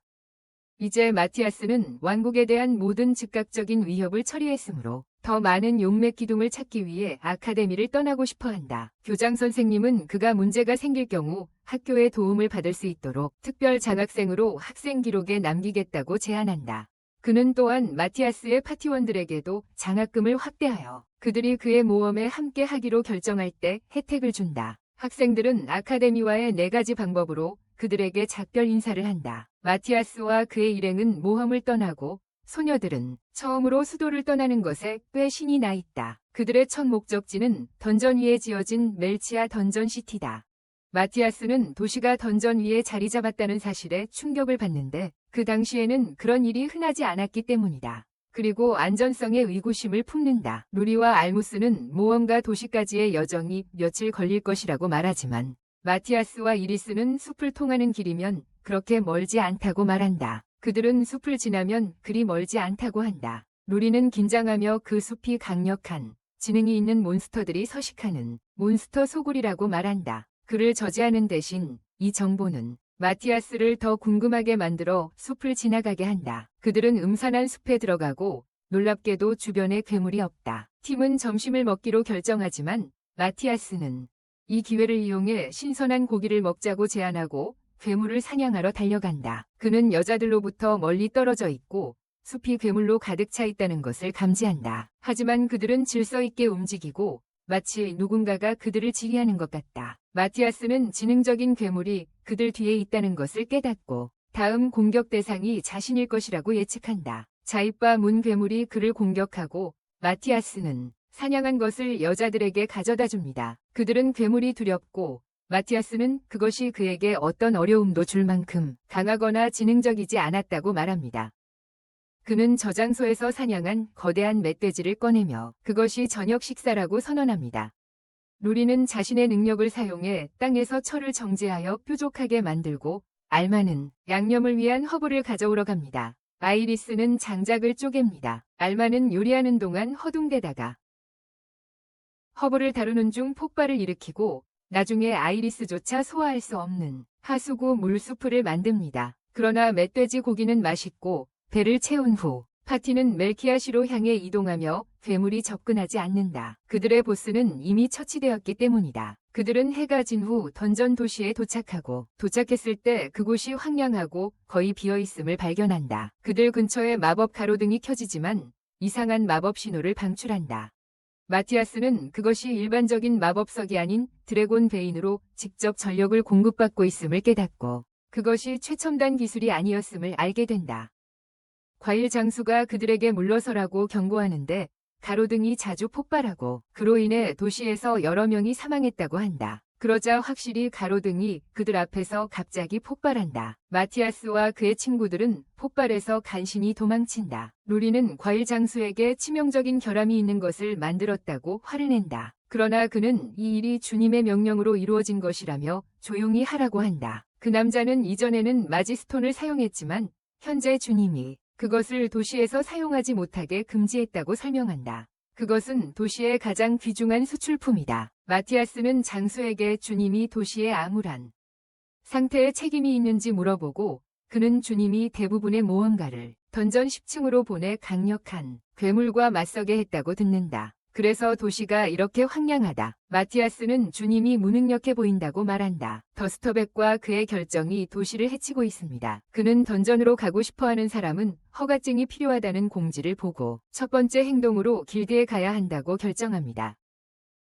이제 마티아스는 왕국에 대한 모든 즉각적인 위협을 처리했으므로 더 많은 용맥 기둥을 찾기 위해 아카데미를 떠나고 싶어한다. 교장 선생님은 그가 문제가 생길 경우 학교의 도움을 받을 수 있도록 특별 장학생으로 학생 기록에 남기겠다고 제안한다. 그는 또한 마티아스의 파티원들에게도 장학금을 확대하여 그들이 그의 모험에 함께 하기로 결정할 때 혜택을 준다. 학생들은 아카데미와의 4가지 방법으로 그들에게 작별 인사를 한다. 마티아스와 그의 일행은 모험을 떠나고 소녀들은 처음으로 수도를 떠나는 것에 꽤 신이 나 있다. 그들의 첫 목적지는 던전 위에 지어진 멜치아 던전시티다. 마티아스는 도시가 던전 위에 자리 잡았다는 사실에 충격을 받는데 그 당시에는 그런 일이 흔하지 않았기 때문이다. 그리고 안전성에 의구심을 품는다. 루리와 알무스는 모험가 도시까지의 여정이 며칠 걸릴 것이라고 말하지만 마티아스와 이리스는 숲을 통하는 길이면 그렇게 멀지 않다고 말한다. 그들은 숲을 지나면 그리 멀지 않다고 한다. 루리는 긴장하며 그 숲이 강력한 지능이 있는 몬스터들이 서식하는 몬스터 소굴이라고 말한다. 그를 저지하는 대신 이 정보는 마티아스를 더 궁금하게 만들어 숲을 지나가게 한다. 그들은 음산한 숲에 들어가고 놀랍게도 주변에 괴물이 없다. 팀은 점심을 먹기로 결정하지만 마티아스는 이 기회를 이용해 신선한 고기를 먹자고 제안하고 괴물을 사냥하러 달려간다. 그는 여자들로부터 멀리 떨어져 있고 숲이 괴물로 가득 차 있다는 것을 감지한다. 하지만 그들은 질서 있게 움직이고 마치 누군가가 그들을 지휘하는 것 같다. 마티아스는 지능적인 괴물이 그들 뒤에 있다는 것을 깨닫고 다음 공격 대상이 자신일 것이라고 예측한다. 자입과 문 괴물이 그를 공격하고 마티아스는 사냥한 것을 여자들에게 가져다 줍니다. 그들은 괴물이 두렵고 마티아스는 그것이 그에게 어떤 어려움도 줄 만큼 강하거나 지능적이지 않았다고 말합니다. 그는 저장소에서 사냥한 거대한 멧돼지를 꺼내며 그것이 저녁 식사라고 선언합니다. 루리는 자신의 능력을 사용해 땅에서 철을 정제하여 뾰족하게 만들고 알마는 양념을 위한 허브를 가져오러 갑니다. 아이리스는 장작을 쪼갭니다. 알마는 요리하는 동안 허둥대다가 허브를 다루는 중 폭발을 일으키고 나중에 아이리스조차 소화할 수 없는 하수구 물수프를 만듭니다. 그러나 멧돼지 고기는 맛있고 배를 채운 후 파티는 멜키아시로 향해 이동하며 괴물이 접근하지 않는다. 그들의 보스는 이미 처치되었기 때문이다. 그들은 해가 진 후 던전 도시에 도착하고 도착했을 때 그곳이 황량하고 거의 비어있음을 발견한다. 그들 근처에 마법 가로등이 켜지지만 이상한 마법 신호를 방출한다. 마티아스는 그것이 일반적인 마법석이 아닌 드래곤 베인으로 직접 전력을 공급받고 있음을 깨닫고 그것이 최첨단 기술이 아니었음을 알게 된다. 과일 장수가 그들에게 물러서라고 경고하는데 가로등이 자주 폭발하고 그로 인해 도시에서 여러 명이 사망했다고 한다. 그러자 확실히 가로등이 그들 앞에서 갑자기 폭발한다. 마티아스와 그의 친구들은 폭발해서 간신히 도망친다. 루리는 과일 장수에게 치명적인 결함이 있는 것을 만들었다고 화를 낸다. 그러나 그는 이 일이 주님의 명령으로 이루어진 것이라며 조용히 하라고 한다. 그 남자는 이전에는 마지스톤을 사용했지만 현재 주님이 그것을 도시에서 사용하지 못하게 금지했다고 설명한다. 그것은 도시의 가장 귀중한 수출품이다. 마티아스는 장수에게 주님이 도시의 암울한 상태에 책임이 있는지 물어보고 그는 주님이 대부분의 모험가를 던전 10층으로 보내 강력한 괴물과 맞서게 했다고 듣는다. 그래서 도시가 이렇게 황량하다. 마티아스는 주님이 무능력해 보인다고 말한다. 더스터백과 그의 결정이 도시를 해치고 있습니다. 그는 던전으로 가고 싶어하는 사람은 허가증이 필요하다는 공지를 보고 첫 번째 행동으로 길드에 가야 한다고 결정합니다.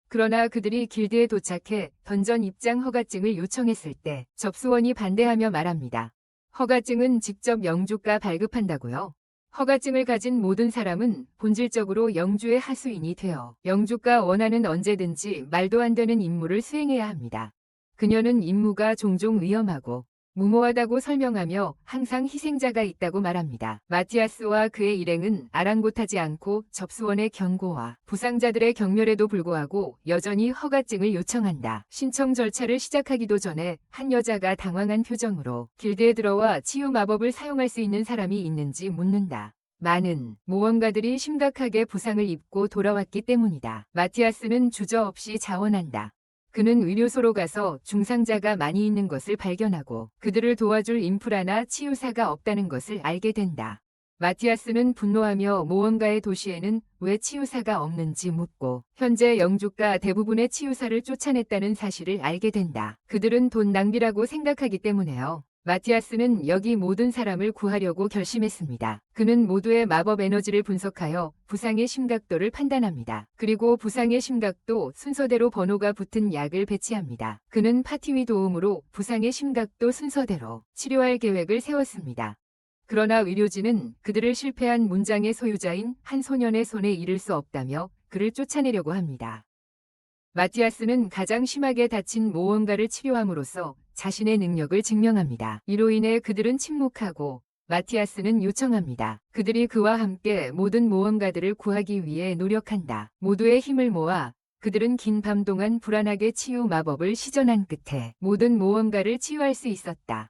그러나 그들이 길드에 도착해 던전 입장 허가증을 요청했을 때 접수원이 반대하며 말합니다. 허가증은 직접 영주가 발급한다고요? 허가증을 가진 모든 사람은 본질적으로 영주의 하수인이 되어 영주가 원하는 언제든지 말도 안 되는 임무를 수행해야 합니다. 그녀는 임무가 종종 위험하고 무모하다고 설명하며 항상 희생자가 있다고 말합니다. 마티아스와 그의 일행은 아랑곳하지 않고 접수원의 경고와 부상자들의 경멸에도 불구하고 여전히 허가증을 요청한다. 신청 절차를 시작하기도 전에 한 여자가 당황한 표정으로 길드에 들어와 치유 마법을 사용할 수 있는 사람이 있는지 묻는다. 많은 모험가들이 심각하게 부상을 입고 돌아왔기 때문이다. 마티아스는 주저없이 자원한다. 그는 의료소로 가서 중상자가 많이 있는 것을 발견하고 그들을 도와줄 인프라나 치유사가 없다는 것을 알게 된다. 마티아스는 분노하며 모험가의 도시에는 왜 치유사가 없는지 묻고 현재 영주가 대부분의 치유사를 쫓아냈다는 사실을 알게 된다. 그들은 돈 낭비라고 생각하기 때문에요. 마티아스는 여기 모든 사람을 구하려고 결심했습니다. 그는 모두의 마법 에너지를 분석하여 부상의 심각도를 판단합니다. 그리고 부상의 심각도 순서대로 번호가 붙은 약을 배치합니다. 그는 파티위 도움으로 부상의 심각도 순서대로 치료할 계획을 세웠습니다. 그러나 의료진은 그들을 실패한 문장의 소유자인 한 소년의 손에 이를 수 없다며 그를 쫓아내려고 합니다. 마티아스는 가장 심하게 다친 모험가를 치료함으로써 자신의 능력을 증명합니다. 이로 인해 그들은 침묵하고 마티아스는 요청합니다. 그들이 그와 함께 모든 모험가들을 구하기 위해 노력한다. 모두의 힘을 모아 그들은 긴 밤 동안 불안하게 치유 마법을 시전한 끝에 모든 모험가를 치유할 수 있었다.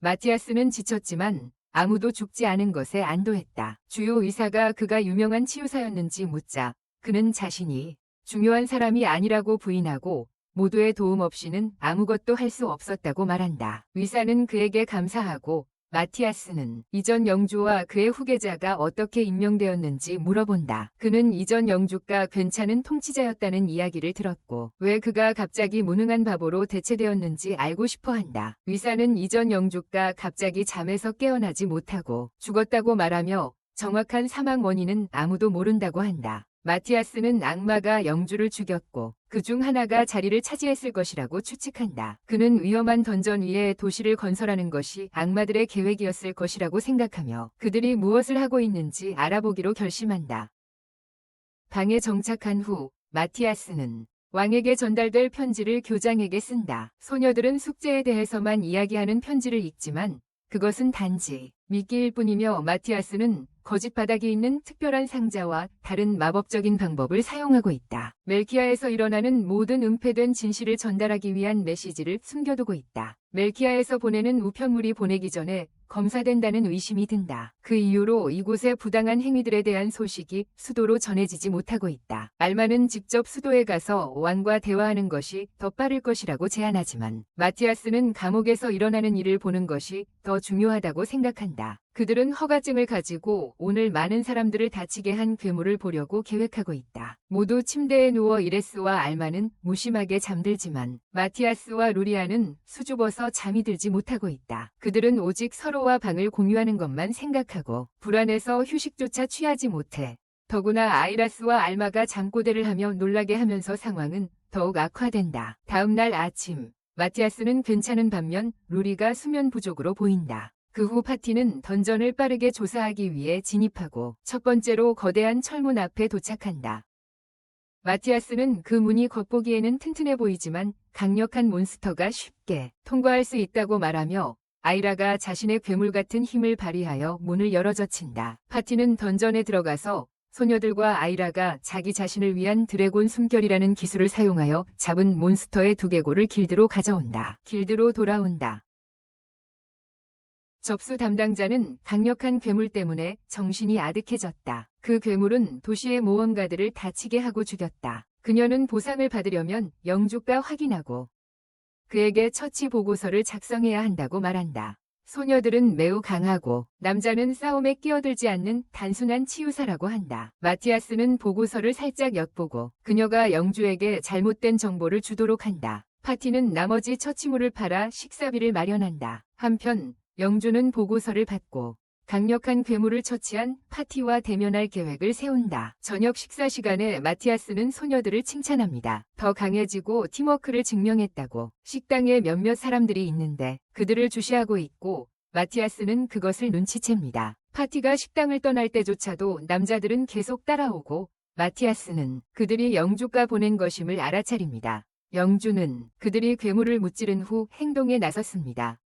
마티아스는 지쳤지만 아무도 죽지 않은 것에 안도했다. 주요 의사가 그가 유명한 치유사였는지 묻자 그는 자신이 중요한 사람이 아니라고 부인하고 모두의 도움 없이는 아무것도 할 수 없었다고 말한다. 의사는 그에게 감사하고 마티아스는 이전 영주와 그의 후계자가 어떻게 임명되었는지 물어본다. 그는 이전 영주가 괜찮은 통치자였다는 이야기를 들었고 왜 그가 갑자기 무능한 바보로 대체되었는지 알고 싶어 한다. 의사는 이전 영주가 갑자기 잠에서 깨어나지 못하고 죽었다고 말하며 정확한 사망 원인은 아무도 모른다고 한다. 마티아스는 악마가 영주를 죽였고 그 중 하나가 자리를 차지했을 것이라고 추측한다. 그는 위험한 던전 위에 도시를 건설하는 것이 악마들의 계획이었을 것이라고 생각하며 그들이 무엇을 하고 있는지 알아보기로 결심한다. 방에 정착한 후 마티아스는 왕에게 전달될 편지를 교장에게 쓴다. 소녀들은 숙제에 대해서만 이야기하는 편지를 읽지만 그것은 단지 미끼일 뿐이며 마티아스는 거짓 바닥이 있는 특별한 상자와 다른 마법적인 방법을 사용하고 있다. 멜키아에서 일어나는 모든 은폐된 진실을 전달하기 위한 메시지를 숨겨두고 있다. 멜키아에서 보내는 우편물이 보내기 전에 검사된다는 의심이 든다. 그 이유로 이곳의 부당한 행위들에 대한 소식이 수도로 전해지지 못하고 있다. 알마는 직접 수도에 가서 왕과 대화하는 것이 더 빠를 것이라고 제안하지만 마티아스는 감옥에서 일어나는 일을 보는 것이 더 중요하다고 생각한다. 그들은 허가증을 가지고 오늘 많은 사람들을 다치게 한 괴물을 보려고 계획하고 있다. 모두 침대에 누워 이레스와 알마는 무심하게 잠들지만 마티아스와 루리아는 수줍어서 잠이 들지 못하고 있다. 그들은 오직 서로와 방을 공유하는 것만 생각하고 불안해서 휴식조차 취하지 못해. 더구나 아이라스와 알마가 잠꼬대를 하며 놀라게 하면서 상황은 더욱 악화된다. 다음 날 아침 마티아스는 괜찮은 반면 루리가 수면 부족으로 보인다. 그 후 파티는 던전을 빠르게 조사하기 위해 진입하고 첫 번째로 거대한 철문 앞에 도착한다. 마티아스는 그 문이 겉보기에는 튼튼해 보이지만 강력한 몬스터가 쉽게 통과할 수 있다고 말하며 아이라가 자신의 괴물 같은 힘을 발휘하여 문을 열어젖힌다. 파티는 던전에 들어가서 소녀들과 아이라가 자기 자신을 위한 드래곤 숨결이라는 기술을 사용하여 잡은 몬스터의 두개골을 길드로 가져온다. 길드로 돌아온다. 접수 담당자는 강력한 괴물 때문에 정신이 아득해졌다. 그 괴물은 도시의 모험가들을 다치게 하고 죽였다. 그녀는 보상을 받으려면 영주가 확인하고 그에게 처치 보고서를 작성해야 한다고 말한다. 소녀들은 매우 강하고 남자는 싸움에 끼어들지 않는 단순한 치유사라고 한다. 마티아스는 보고서를 살짝 엿보고 그녀가 영주에게 잘못된 정보를 주도록 한다. 파티는 나머지 처치물을 팔아 식사비를 마련한다. 한편 영주는 보고서를 받고 강력한 괴물을 처치한 파티와 대면할 계획을 세운다. 저녁 식사 시간에 마티아스는 소녀들을 칭찬합니다. 더 강해지고 팀워크를 증명했다고. 식당에 몇몇 사람들이 있는데 그들을 주시하고 있고 마티아스는 그것을 눈치챕니다. 파티가 식당을 떠날 때조차도 남자들은 계속 따라오고 마티아스는 그들이 영주가 보낸 것임을 알아차립니다. 영주는 그들이 괴물을 무찌른 후 행동에 나섰습니다.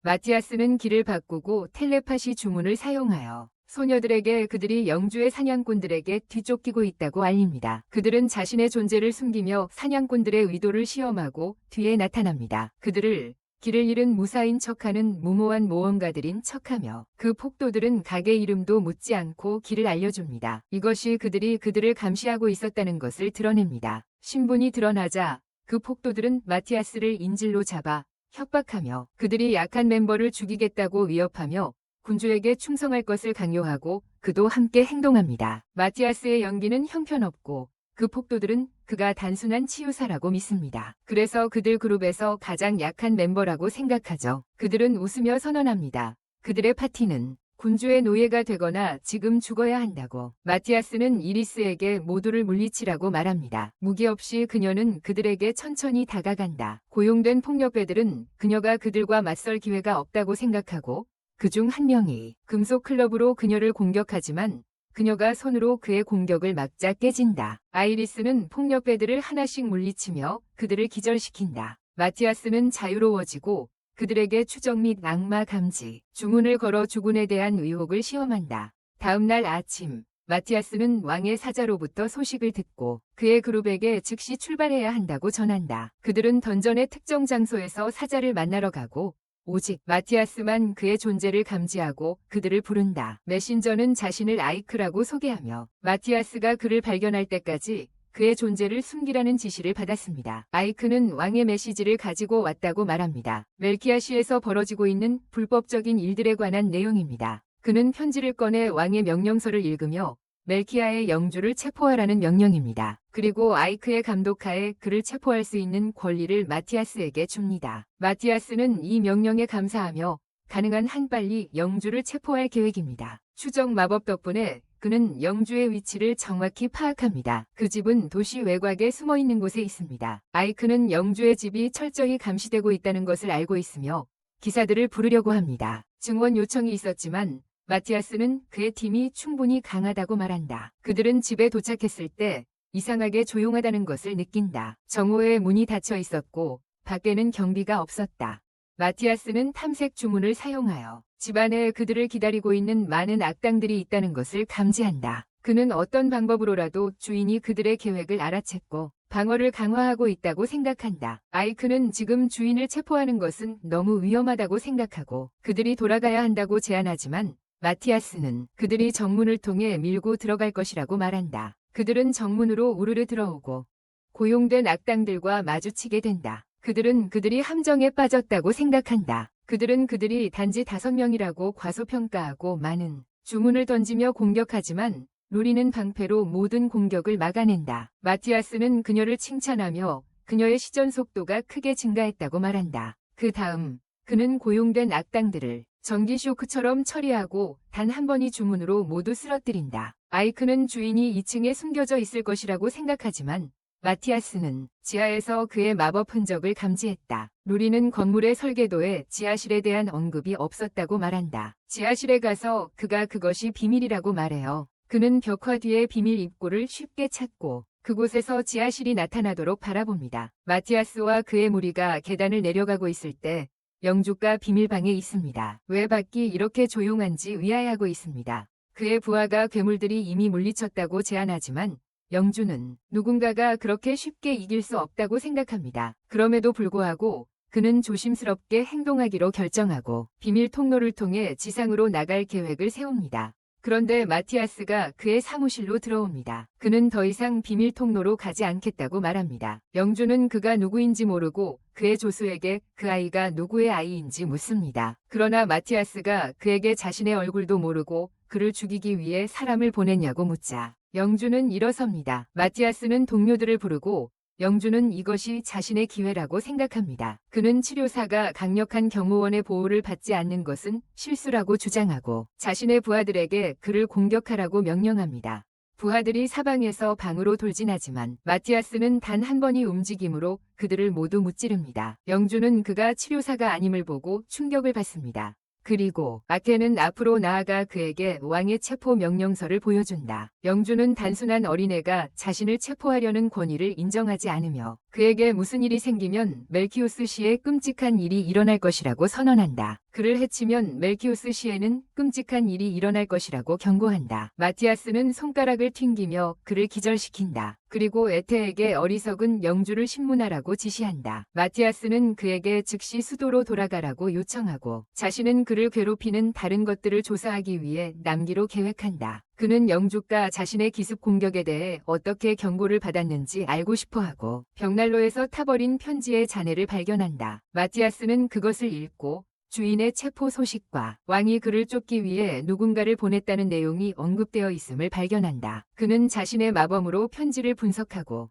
마티아스는 길을 바꾸고 텔레파시 주문을 사용하여 소녀들에게 그들이 영주의 사냥꾼들에게 뒤쫓기고 있다고 알립니다. 그들은 자신의 존재를 숨기며 사냥꾼들의 의도를 시험하고 뒤에 나타납니다. 그들을 길을 잃은 무사인 척하는 무모한 모험가들인 척하며 그 폭도들은 가게 이름도 묻지 않고 길을 알려줍니다. 이것이 그들이 그들을 감시하고 있었다는 것을 드러냅니다. 신분이 드러나자 그 폭도들은 마티아스를 인질로 잡아 협박하며 그들이 약한 멤버를 죽이겠다고 위협하며 군주에게 충성할 것을 강요하고 그도 함께 행동합니다. 마티아스의 연기는 형편없고 그 폭도들은 그가 단순한 치유사라고 믿습니다. 그래서 그들 그룹에서 가장 약한 멤버라고 생각하죠. 그들은 웃으며 선언합니다. 그들의 파티는 군주의 노예가 되거나 지금 죽어야 한다고. 마티아스는 이리스에게 모두를 물리치라고 말합니다. 무기 없이 그녀는 그들에게 천천히 다가간다. 고용된 폭력배들은 그녀가 그들과 맞설 기회가 없다고 생각하고 그중 한 명이 금속 클럽으로 그녀를 공격하지만 그녀가 손으로 그의 공격을 막자 깨진다. 아이리스는 폭력배들을 하나씩 물리치며 그들을 기절시킨다. 마티아스는 자유로워지고 그들에게 추적 및 악마 감지, 주문을 걸어 주군에 대한 의혹을 시험한다. 다음 날 아침, 마티아스는 왕의 사자로부터 소식을 듣고 그의 그룹에게 즉시 출발해야 한다고 전한다. 그들은 던전의 특정 장소에서 사자를 만나러 가고 오직 마티아스만 그의 존재를 감지하고 그들을 부른다. 메신저는 자신을 아이크라고 소개하며 마티아스가 그를 발견할 때까지 그의 존재를 숨기라는 지시를 받았습니다. 아이크는 왕의 메시지를 가지고 왔다고 말합니다. 멜키아시에서 벌어지고 있는 불법적인 일들에 관한 내용입니다. 그는 편지를 꺼내 왕의 명령서를 읽으며 멜키아의 영주를 체포하라는 명령입니다. 그리고 아이크의 감독하에 그를 체포할 수 있는 권리를 마티아스에게 줍니다. 마티아스는 이 명령에 감사하며 가능한 한 빨리 영주를 체포할 계획입니다. 추적 마법 덕분에 그는 영주의 위치를 정확히 파악합니다. 그 집은 도시 외곽에 숨어 있는 곳에 있습니다. 아이크는 영주의 집이 철저히 감시되고 있다는 것을 알고 있으며 기사들을 부르려고 합니다. 증원 요청이 있었지만 마티아스는 그의 팀이 충분히 강하다고 말한다. 그들은 집에 도착했을 때 이상하게 조용하다는 것을 느낀다. 정오에 문이 닫혀 있었고 밖에는 경비가 없었다. 마티아스는 탐색 주문을 사용하여 집안에 그들을 기다리고 있는 많은 악당들이 있다는 것을 감지한다. 그는 어떤 방법으로라도 주인이 그들의 계획을 알아챘고 방어를 강화하고 있다고 생각한다. 아이크는 지금 주인을 체포하는 것은 너무 위험하다고 생각하고 그들이 돌아가야 한다고 제안하지만 마티아스는 그들이 정문을 통해 밀고 들어갈 것이라고 말한다. 그들은 정문으로 우르르 들어오고 고용된 악당들과 마주치게 된다. 그들은 그들이 함정에 빠졌다고 생각한다. 그들은 그들이 단지 5명이라고 과소평가하고 많은 주문을 던지며 공격하지만 루리는 방패로 모든 공격을 막아낸다. 마티아스는 그녀를 칭찬하며 그녀의 시전 속도가 크게 증가했다고 말한다. 그 다음 그는 고용된 악당들을 전기 쇼크처럼 처리하고 단 한 번의 주문으로 모두 쓰러뜨린다. 아이크는 주인이 2층에 숨겨져 있을 것이라고 생각하지만 마티아스는 지하에서 그의 마법 흔적을 감지했다. 루리는 건물의 설계도에 지하실에 대한 언급이 없었다고 말한다. 지하실에 가서 그가 그것이 비밀이라고 말해요. 그는 벽화 뒤의 비밀 입구를 쉽게 찾고 그곳에서 지하실이 나타나도록 바라봅니다. 마티아스와 그의 무리가 계단을 내려가고 있을 때 영주가 비밀방에 있습니다. 왜 밖이 이렇게 조용한지 의아해하고 있습니다. 그의 부하가 괴물들이 이미 물리쳤다고 제안하지만 영주는 누군가가 그렇게 쉽게 이길 수 없다고 생각합니다. 그럼에도 불구하고 그는 조심스럽게 행동하기로 결정하고 비밀 통로를 통해 지상으로 나갈 계획을 세웁니다. 그런데 마티아스가 그의 사무실로 들어옵니다. 그는 더 이상 비밀 통로로 가지 않겠다고 말합니다. 영주는 그가 누구인지 모르고 그의 조수에게 그 아이가 누구의 아이인지 묻습니다. 그러나 마티아스가 그에게 자신의 얼굴도 모르고 그를 죽이기 위해 사람을 보냈냐고 묻자 영주는 일어섭니다. 마티아스는 동료들을 부르고 영주는 이것이 자신의 기회라고 생각합니다. 그는 치료사가 강력한 경호원의 보호를 받지 않는 것은 실수라고 주장하고 자신의 부하들에게 그를 공격하라고 명령합니다. 부하들이 사방에서 방으로 돌진하지만 마티아스는 단 한 번의 움직임으로 그들을 모두 무찌릅니다. 영주는 그가 치료사가 아님을 보고 충격을 받습니다. 그리고 아케는 앞으로 나아가 그에게 왕의 체포 명령서를 보여준다. 영주는 단순한 어린애가 자신을 체포하려는 권위를 인정하지 않으며 그에게 무슨 일이 생기면 멜키우스 씨의 끔찍한 일이 일어날 것이라고 선언한다. 그를 해치면 멜키우스 씨에는 끔찍한 일이 일어날 것이라고 경고한다. 마티아스는 손가락을 튕기며 그를 기절시킨다. 그리고 에테에게 어리석은 영주를 신문하라고 지시한다. 마티아스는 그에게 즉시 수도로 돌아가라고 요청하고 자신은 그를 괴롭히는 다른 것들을 조사하기 위해 남기로 계획한다. 그는 영주가 자신의 기습 공격에 대해 어떻게 경고를 받았는지 알고 싶어하고 벽난로에서 타버린 편지의 잔해를 발견한다. 마티아스는 그것을 읽고 주인의 체포 소식과 왕이 그를 쫓기 위해 누군가를 보냈다는 내용이 언급되어 있음을 발견한다. 그는 자신의 마법으로 편지를 분석하고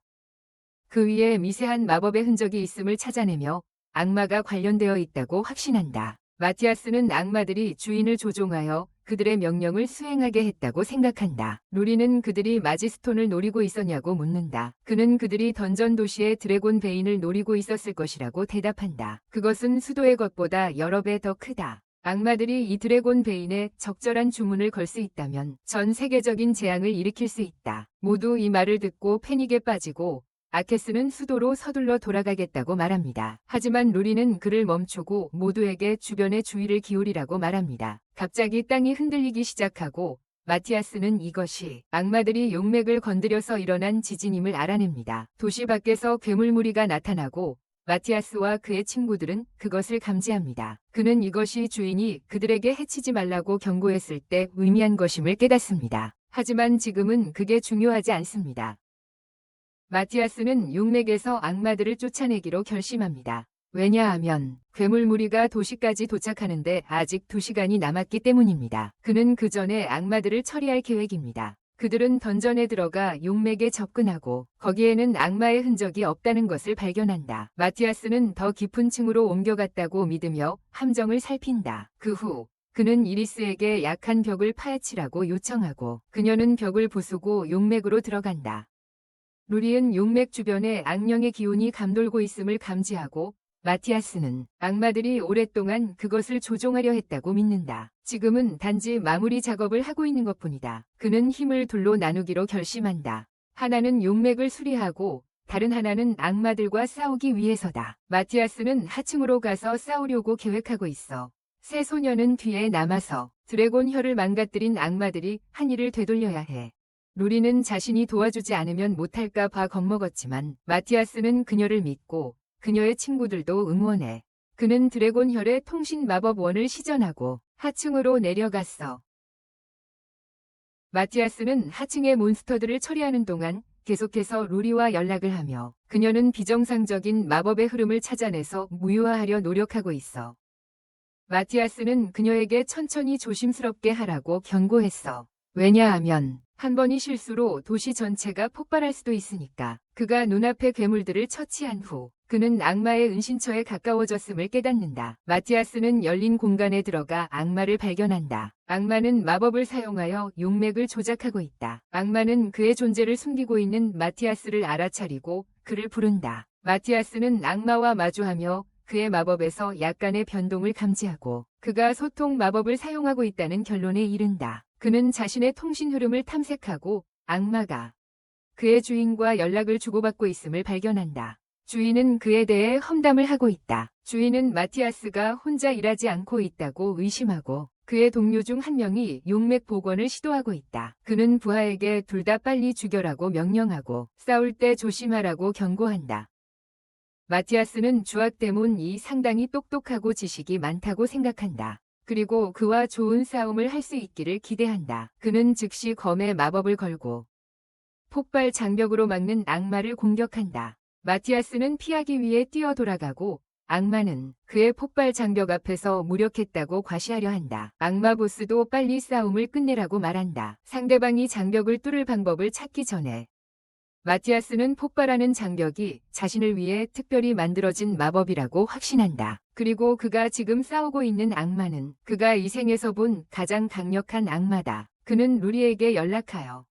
그 위에 미세한 마법의 흔적이 있음을 찾아내며 악마가 관련되어 있다고 확신한다. 마티아스는 악마들이 주인을 조종하여 그들의 명령을 수행하게 했다고 생각한다. 루리는 그들이 마지스톤을 노리고 있었냐고 묻는다. 그는 그들이 던전 도시의 드래곤 베인을 노리고 있었을 것이라고 대답한다. 그것은 수도의 것보다 여러 배 더 크다. 악마들이 이 드래곤 베인에 적절한 주문을 걸 수 있다면 전 세계적인 재앙을 일으킬 수 있다. 모두 이 말을 듣고 패닉에 빠지고 아케스는 수도로 서둘러 돌아가겠다고 말합니다. 하지만 루리는 그를 멈추고 모두에게 주변의 주의를 기울이라고 말합니다. 갑자기 땅이 흔들리기 시작하고 마티아스는 이것이 악마들이 용맥을 건드려서 일어난 지진임을 알아냅니다. 도시 밖에서 괴물 무리가 나타나고 마티아스와 그의 친구들은 그것을 감지합니다. 그는 이것이 주인이 그들에게 해치지 말라고 경고했을 때 의미한 것임을 깨닫습니다. 하지만 지금은 그게 중요하지 않습니다. 마티아스는 용맥에서 악마들을 쫓아내기로 결심합니다. 왜냐하면 괴물 무리가 도시까지 도착하는데 아직 2시간이 남았기 때문입니다. 그는 그 전에 악마들을 처리할 계획입니다. 그들은 던전에 들어가 용맥에 접근하고 거기에는 악마의 흔적이 없다는 것을 발견한다. 마티아스는 더 깊은 층으로 옮겨갔다고 믿으며 함정을 살핀다. 그 후 그는 이리스에게 약한 벽을 파헤치라고 요청하고 그녀는 벽을 부수고 용맥으로 들어간다. 루리은 용맥 주변에 악령의 기운이 감돌고 있음을 감지하고 마티아스는 악마들이 오랫동안 그것을 조종하려 했다고 믿는다. 지금은 단지 마무리 작업을 하고 있는 것뿐이다. 그는 힘을 둘로 나누기로 결심한다. 하나는 용맥을 수리하고 다른 하나는 악마들과 싸우기 위해서다. 마티아스는 하층으로 가서 싸우려고 계획하고 있어. 새 소녀는 뒤에 남아서 드래곤 혀를 망가뜨린 악마들이 한 일을 되돌려야 해. 루리는 자신이 도와주지 않으면 못할까 봐 겁먹었지만 마티아스는 그녀를 믿고 그녀의 친구들도 응원해. 그는 드래곤 혈의 통신 마법원을 시전하고 하층으로 내려갔어. 마티아스는 하층의 몬스터들을 처리하는 동안 계속해서 루리와 연락을 하며 그녀는 비정상적인 마법의 흐름을 찾아내서 무효화하려 노력하고 있어. 마티아스는 그녀에게 천천히 조심스럽게 하라고 경고했어. 왜냐하면 한 번이 실수로 도시 전체가 폭발할 수도 있으니까. 그가 눈앞의 괴물들을 처치한 후 그는 악마의 은신처에 가까워졌음을 깨닫는다. 마티아스는 열린 공간에 들어가 악마를 발견한다. 악마는 마법을 사용하여 용맥을 조작하고 있다. 악마는 그의 존재를 숨기고 있는 마티아스를 알아차리고 그를 부른다. 마티아스는 악마와 마주하며 그의 마법에서 약간의 변동을 감지하고 그가 소통 마법을 사용하고 있다는 결론에 이른다. 그는 자신의 통신 흐름을 탐색하고 악마가 그의 주인과 연락을 주고받고 있음을 발견한다. 주인은 그에 대해 험담을 하고 있다. 주인은 마티아스가 혼자 일하지 않고 있다고 의심하고 그의 동료 중 한 명이 용맥 복원을 시도하고 있다. 그는 부하에게 둘 다 빨리 죽여라고 명령하고 싸울 때 조심하라고 경고한다. 마티아스는 주악데몬이 상당히 똑똑하고 지식이 많다고 생각한다. 그리고 그와 좋은 싸움을 할 수 있기를 기대한다. 그는 즉시 검의 마법을 걸고 폭발 장벽으로 막는 악마를 공격한다. 마티아스는 피하기 위해 뛰어 돌아가고 악마는 그의 폭발 장벽 앞에서 무력했다고 과시하려 한다. 악마 보스도 빨리 싸움을 끝내라고 말한다. 상대방이 장벽을 뚫을 방법을 찾기 전에 마티아스는 폭발하는 장벽이 자신을 위해 특별히 만들어진 마법이라고 확신한다. 그리고 그가 지금 싸우고 있는 악마는 그가 이 생에서 본 가장 강력한 악마다. 그는 루리에게 연락하여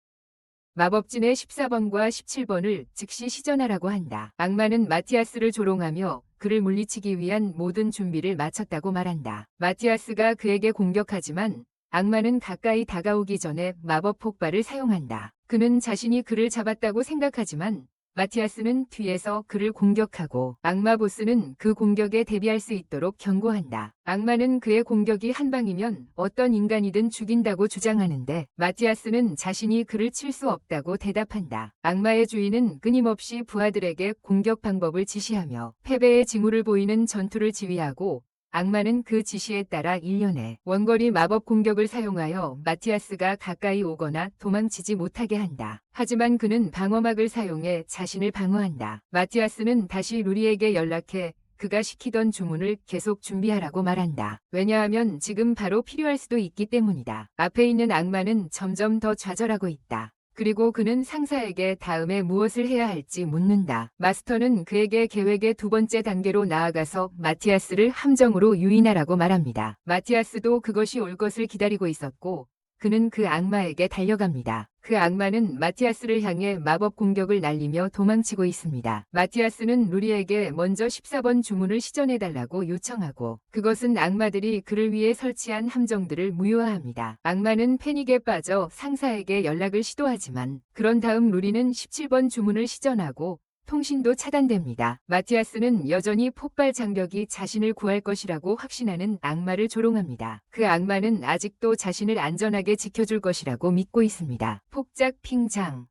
마법진의 14번과 17번을 즉시 시전하라고 한다. 악마는 마티아스를 조롱하며 그를 물리치기 위한 모든 준비를 마쳤다고 말한다. 마티아스가 그에게 공격하지만 악마는 가까이 다가오기 전에 마법 폭발을 사용한다. 그는 자신이 그를 잡았다고 생각하지만 마티아스는 뒤에서 그를 공격하고 악마 보스는 그 공격에 대비할 수 있도록 경고한다. 악마는 그의 공격이 한 방이면 어떤 인간이든 죽인다고 주장하는데 마티아스는 자신이 그를 칠 수 없다고 대답한다. 악마의 주인은 끊임없이 부하들에게 공격 방법을 지시하며 패배의 징후를 보이는 전투를 지휘하고 악마는 그 지시에 따라 일련의 원거리 마법 공격을 사용하여 마티아스가 가까이 오거나 도망치지 못하게 한다. 하지만 그는 방어막을 사용해 자신을 방어한다. 마티아스는 다시 루리에게 연락해 그가 시키던 주문을 계속 준비하라고 말한다. 왜냐하면 지금 바로 필요할 수도 있기 때문이다. 앞에 있는 악마는 점점 더 좌절하고 있다. 그리고 그는 상사에게 다음에 무엇을 해야 할지 묻는다. 마스터는 그에게 계획의 두 번째 단계로 나아가서 마티아스를 함정으로 유인하라고 말합니다. 마티아스도 그것이 올 것을 기다리고 있었고 그는 그 악마에게 달려갑니다. 그 악마는 마티아스를 향해 마법 공격을 날리며 도망치고 있습니다. 마티아스는 루리에게 먼저 14번 주문을 시전해달라고 요청하고 그것은 악마들이 그를 위해 설치한 함정들을 무효화합니다. 악마는 패닉에 빠져 상사에게 연락을 시도하지만 그런 다음 루리는 17번 주문을 시전하고 통신도 차단됩니다. 마티아스는 여전히 폭발 장벽이 자신을 구할 것이라고 확신하는 악마를 조롱합니다. 그 악마는 아직도 자신을 안전하게 지켜줄 것이라고 믿고 있습니다. 폭작 핑장.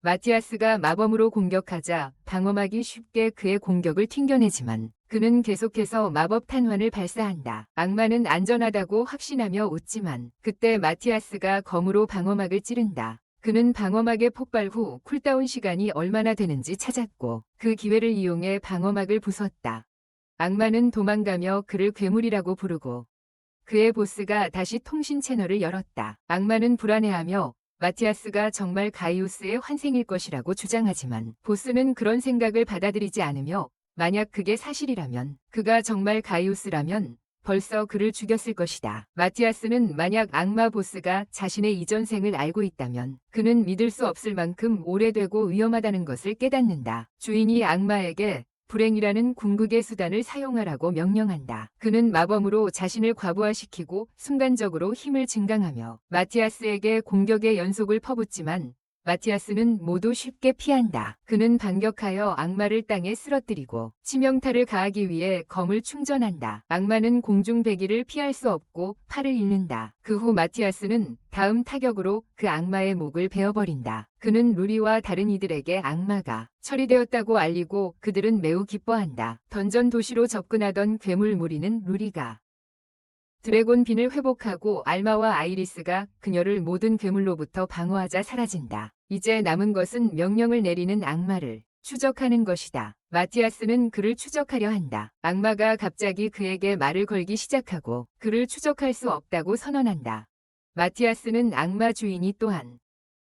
마티아스가 마검으로 공격하자 방어막이 쉽게 그의 공격을 튕겨내지만 그는 계속해서 마법 탄환을 발사한다. 악마는 안전하다고 확신하며 웃지만 그때 마티아스가 검으로 방어막을 찌른다. 그는 방어막의 폭발 후 쿨다운 시간이 얼마나 되는지 찾았고 그 기회를 이용해 방어막을 부쉈다. 악마는 도망가며 그를 괴물이라고 부르고 그의 보스가 다시 통신 채널을 열었다. 악마는 불안해하며 마티아스가 정말 가이우스의 환생일 것이라고 주장하지만 보스는 그런 생각을 받아들이지 않으며 만약 그게 사실이라면 그가 정말 가이우스라면 벌써 그를 죽였을 것이다. 마티아스는 만약 악마 보스가 자신의 이전 생을 알고 있다면 그는 믿을 수 없을 만큼 오래되고 위험하다는 것을 깨닫는다. 주인이 악마에게 불행이라는 궁극의 수단을 사용하라고 명령한다. 그는 마법으로 자신을 과부하시키고 순간적으로 힘을 증강하며 마티아스에게 공격의 연속을 퍼붓지만 마티아스는 모두 쉽게 피한다. 그는 반격하여 악마를 땅에 쓰러뜨리고 치명타를 가하기 위해 검을 충전한다. 악마는 공중배기를 피할 수 없고 팔을 잃는다. 그 후 마티아스는 다음 타격으로 그 악마의 목을 베어버린다. 그는 루리와 다른 이들에게 악마가 처리되었다고 알리고 그들은 매우 기뻐한다. 던전 도시로 접근하던 괴물 무리는 루리가 드래곤 빈을 회복하고 알마와 아이리스가 그녀를 모든 괴물로부터 방어하자 사라진다. 이제 남은 것은 명령을 내리는 악마를 추적하는 것이다. 마티아스는 그를 추적하려 한다. 악마가 갑자기 그에게 말을 걸기 시작하고 그를 추적할 수 없다고 선언한다. 마티아스는 악마 주인이 또한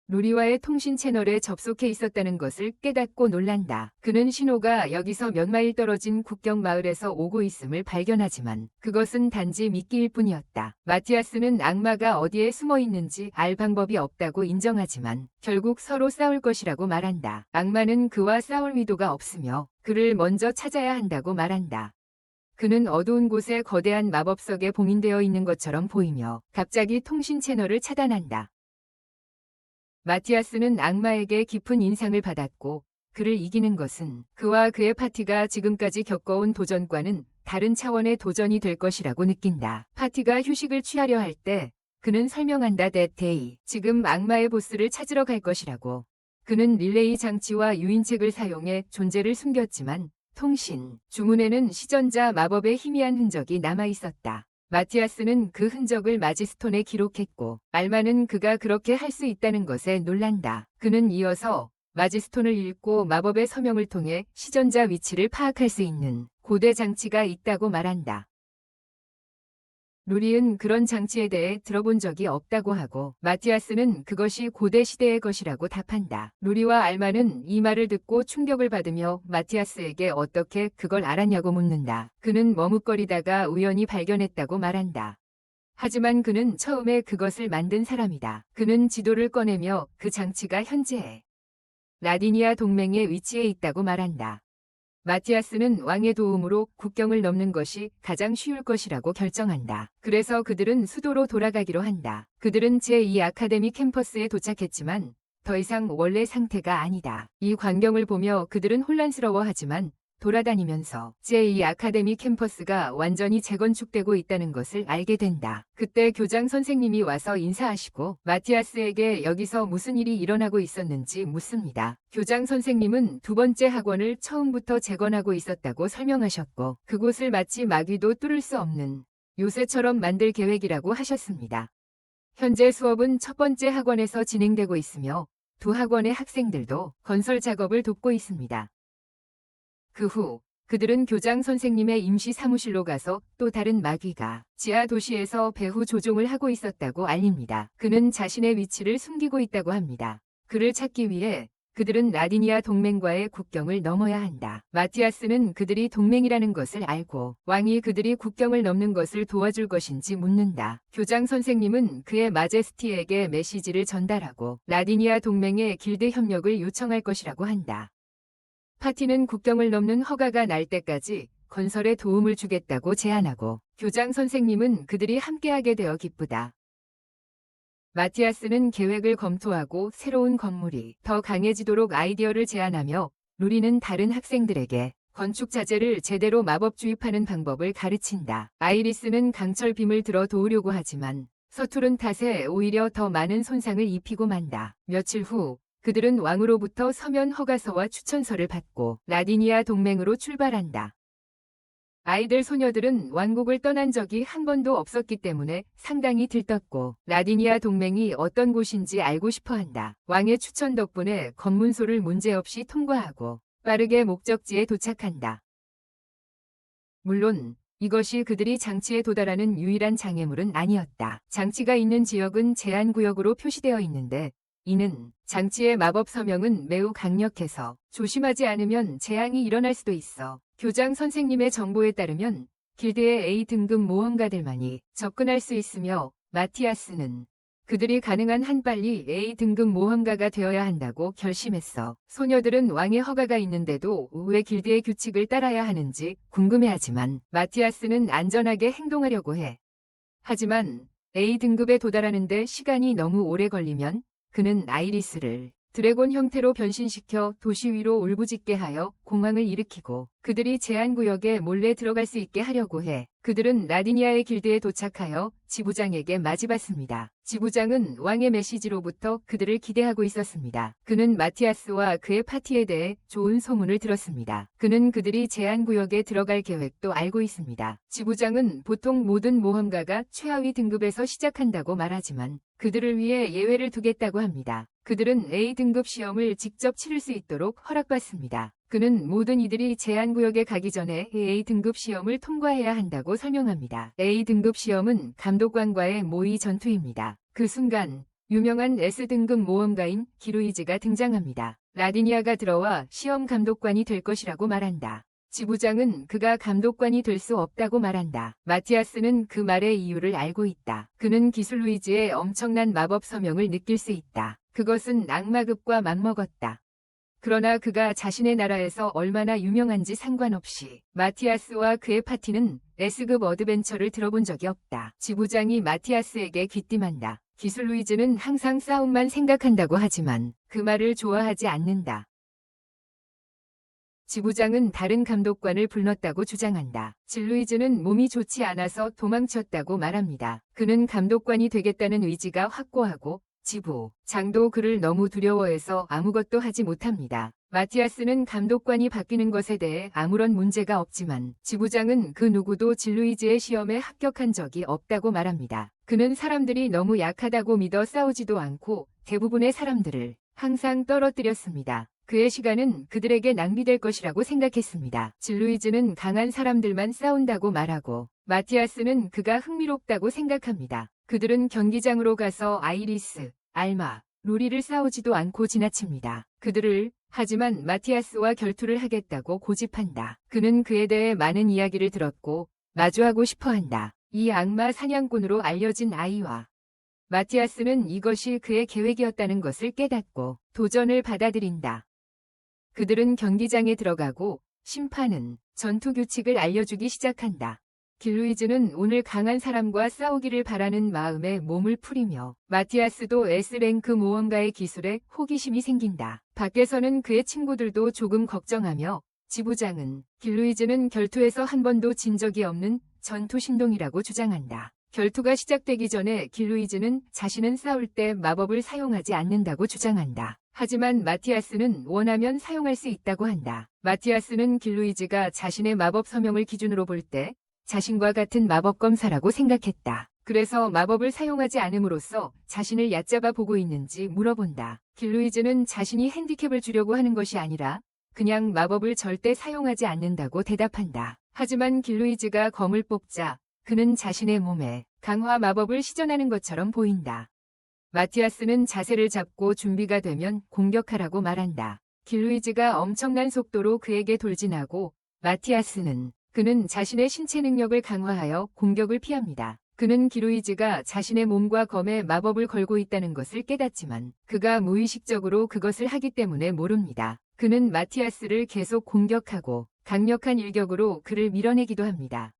루리와의 통신 채널에 접속해 있었다는 것을 깨닫고 놀란다. 그는 신호가 여기서 몇 마일 떨어진 국경 마을에서 오고 있음을 발견하지만 그것은 단지 미끼일 뿐이었다. 마티아스는 악마가 어디에 숨어 있는지 알 방법이 없다고 인정하지만 결국 서로 싸울 것이라고 말한다. 악마는 그와 싸울 의도가 없으며 그를 먼저 찾아야 한다고 말한다. 그는 어두운 곳에 거대한 마법석에 봉인되어 있는 것처럼 보이며 갑자기 통신 채널을 차단한다. 마티아스는 악마에게 깊은 인상을 받았고 그를 이기는 것은 그와 그의 파티가 지금까지 겪어온 도전과는 다른 차원의 도전이 될 것이라고 느낀다. 파티가 휴식을 취하려 할 때 그는 설명한다. That day. 지금 악마의 보스를 찾으러 갈 것이라고. 그는 릴레이 장치와 유인책을 사용해 존재를 숨겼지만 통신 주문에는 시전자 마법의 희미한 흔적이 남아 있었다. 마티아스는 그 흔적을 마지스톤에 기록했고 알마는 그가 그렇게 할 수 있다는 것에 놀란다. 그는 이어서 마지스톤을 읽고 마법의 서명을 통해 시전자 위치를 파악할 수 있는 고대 장치가 있다고 말한다. 루리은 그런 장치에 대해 들어본 적이 없다고 하고 마티아스는 그것이 고대 시대의 것이라고 답한다. 루리와 알마는 이 말을 듣고 충격을 받으며 마티아스에게 어떻게 그걸 알았냐고 묻는다. 그는 머뭇거리다가 우연히 발견했다고 말한다. 하지만 그는 처음에 그것을 만든 사람이다. 그는 지도를 꺼내며 그 장치가 현재 라디니아 동맹의 위치에 있다고 말한다. 마티아스는 왕의 도움으로 국경을 넘는 것이 가장 쉬울 것이라고 결정한다. 그래서 그들은 수도로 돌아가기로 한다. 그들은 제2 아카데미 캠퍼스에 도착했지만 더 이상 원래 상태가 아니다. 이 광경을 보며 그들은 혼란스러워하지만 돌아다니면서 제2 아카데미 캠퍼스가 완전히 재건축되고 있다는 것을 알게 된다. 그때 교장 선생님이 와서 인사하시고 마티아스에게 여기서 무슨 일이 일어나고 있었는지 묻습니다. 교장 선생님은 두 번째 학원을 처음부터 재건하고 있었다고 설명하셨고 그곳을 마치 마귀도 뚫을 수 없는 요새처럼 만들 계획이라고 하셨습니다. 현재 수업은 첫 번째 학원에서 진행되고 있으며 두 학원의 학생들도 건설 작업을 돕고 있습니다. 그 후 그들은 교장 선생님의 임시 사무실로 가서 또 다른 마귀가 지하 도시에서 배후 조종을 하고 있었다고 알립니다. 그는 자신의 위치를 숨기고 있다고 합니다. 그를 찾기 위해 그들은 라디니아 동맹과의 국경을 넘어야 한다. 마티아스는 그들이 동맹이라는 것을 알고 왕이 그들이 국경을 넘는 것을 도와줄 것인지 묻는다. 교장 선생님은 그의 마제스티에게 메시지를 전달하고 라디니아 동맹의 길드 협력을 요청할 것이라고 한다. 파티는 국경을 넘는 허가가 날 때까지 건설에 도움을 주겠다고 제안하고 교장 선생님은 그들이 함께하게 되어 기쁘다. 마티아스는 계획을 검토하고 새로운 건물이 더 강해지도록 아이디어를 제안하며 루리는 다른 학생들에게 건축 자재를 제대로 마법 주입하는 방법을 가르친다. 아이리스는 강철 빔을 들어 도우려고 하지만 서투른 탓에 오히려 더 많은 손상을 입히고 만다. 며칠 후 그들은 왕으로부터 서면 허가서와 추천서를 받고 라디니아 동맹으로 출발한다. 아이들 소녀들은 왕국을 떠난 적이 한 번도 없었기 때문에 상당히 들떴고 라디니아 동맹이 어떤 곳인지 알고 싶어한다. 왕의 추천 덕분에 검문소를 문제없이 통과하고 빠르게 목적지에 도착한다. 물론 이것이 그들이 장치에 도달하는 유일한 장애물은 아니었다. 장치가 있는 지역은 제한구역으로 표시되어 있는데 이는 장치의 마법 서명은 매우 강력해서 조심하지 않으면 재앙이 일어날 수도 있어. 교장 선생님의 정보에 따르면 길드의 A등급 모험가들만이 접근할 수 있으며 마티아스는 그들이 가능한 한 빨리 A등급 모험가가 되어야 한다고 결심했어. 소녀들은 왕의 허가가 있는데도 왜 길드의 규칙을 따라야 하는지 궁금해하지만 마티아스는 안전하게 행동하려고 해. 하지만 A등급에 도달하는데 시간이 너무 오래 걸리면 그는 아이리스를 드래곤 형태로 변신시켜 도시 위로 울부짖게 하여 공황을 일으키고 그들이 제한구역에 몰래 들어갈 수 있게 하려고 해. 그들은 라디니아의 길드에 도착하여 지부장에게 맞이받습니다. 지부장은 왕의 메시지로부터 그들을 기대하고 있었습니다. 그는 마티아스와 그의 파티에 대해 좋은 소문을 들었습니다. 그는 그들이 제한구역에 들어갈 계획도 알고 있습니다. 지부장은 보통 모든 모험가가 최하위 등급에서 시작한다고 말하지만 그들을 위해 예외를 두겠다고 합니다. 그들은 A등급 시험을 직접 치를 수 있도록 허락받습니다. 그는 모든 이들이 제한구역에 가기 전에 A등급 시험을 통과해야 한다고 설명합니다. A등급 시험은 감독관과의 모의 전투입니다. 그 순간 유명한 S등급 모험가인 기루이즈가 등장합니다. 라디니아가 들어와 시험 감독관이 될 것이라고 말한다. 지부장은 그가 감독관이 될 수 없다고 말한다. 마티아스는 그 말의 이유를 알고 있다. 그는 기술루이즈의 엄청난 마법 서명을 느낄 수 있다. 그것은 악마급과 맞먹었다. 그러나 그가 자신의 나라에서 얼마나 유명한지 상관없이 마티아스와 그의 파티는 S급 어드벤처를 들어본 적이 없다. 지부장이 마티아스에게 귀띔한다. 기술루이즈는 항상 싸움만 생각한다고 하지만 그 말을 좋아하지 않는다. 지부장은 다른 감독관을 불렀다고 주장한다. 질루이즈는 몸이 좋지 않아서 도망쳤다고 말합니다. 그는 감독관이 되겠다는 의지가 확고하고 지부장도 그를 너무 두려워해서 아무것도 하지 못합니다. 마티아스는 감독관이 바뀌는 것에 대해 아무런 문제가 없지만 지부장은 그 누구도 질루이즈의 시험에 합격한 적이 없다고 말합니다. 그는 사람들이 너무 약하다고 믿어 싸우지도 않고 대부분의 사람들을 항상 떨어뜨렸습니다. 그의 시간은 그들에게 낭비될 것이라고 생각했습니다. 질루이즈는 강한 사람들만 싸운다고 말하고 마티아스는 그가 흥미롭다고 생각합니다. 그들은 경기장으로 가서 아이리스, 알마, 루리를 싸우지도 않고 지나칩니다. 하지만 마티아스와 결투를 하겠다고 고집한다. 그는 그에 대해 많은 이야기를 들었고 마주하고 싶어한다. 이 악마 사냥꾼으로 알려진 아이와 마티아스는 이것이 그의 계획이었다는 것을 깨닫고 도전을 받아들인다. 그들은 경기장에 들어가고 심판은 전투 규칙을 알려주기 시작한다. 길루이즈는 오늘 강한 사람과 싸우기를 바라는 마음에 몸을 풀이며 마티아스도 S랭크 모험가의 기술에 호기심이 생긴다. 밖에서는 그의 친구들도 조금 걱정하며 지부장은 길루이즈는 결투에서 한 번도 진 적이 없는 전투 신동이라고 주장한다. 결투가 시작되기 전에 길루이즈는 자신은 싸울 때 마법을 사용하지 않는다고 주장한다. 하지만 마티아스는 원하면 사용할 수 있다고 한다. 마티아스는 길루이즈가 자신의 마법 서명을 기준으로 볼 때 자신과 같은 마법 검사라고 생각했다. 그래서 마법을 사용하지 않음으로써 자신을 얕잡아 보고 있는지 물어본다. 길루이즈는 자신이 핸디캡을 주려고 하는 것이 아니라 그냥 마법을 절대 사용하지 않는다고 대답한다. 하지만 길루이즈가 검을 뽑자 그는 자신의 몸에 강화 마법을 시전하는 것처럼 보인다. 마티아스는 자세를 잡고 준비가 되면 공격하라고 말한다. 길루이즈가 엄청난 속도로 그에게 돌진하고 그는 자신의 신체 능력을 강화하여 공격을 피합니다. 그는 길루이즈가 자신의 몸과 검에 마법을 걸고 있다는 것을 깨닫지만 그가 무의식적으로 그것을 하기 때문에 모릅니다. 그는 마티아스를 계속 공격하고 강력한 일격으로 그를 밀어내기도 합니다.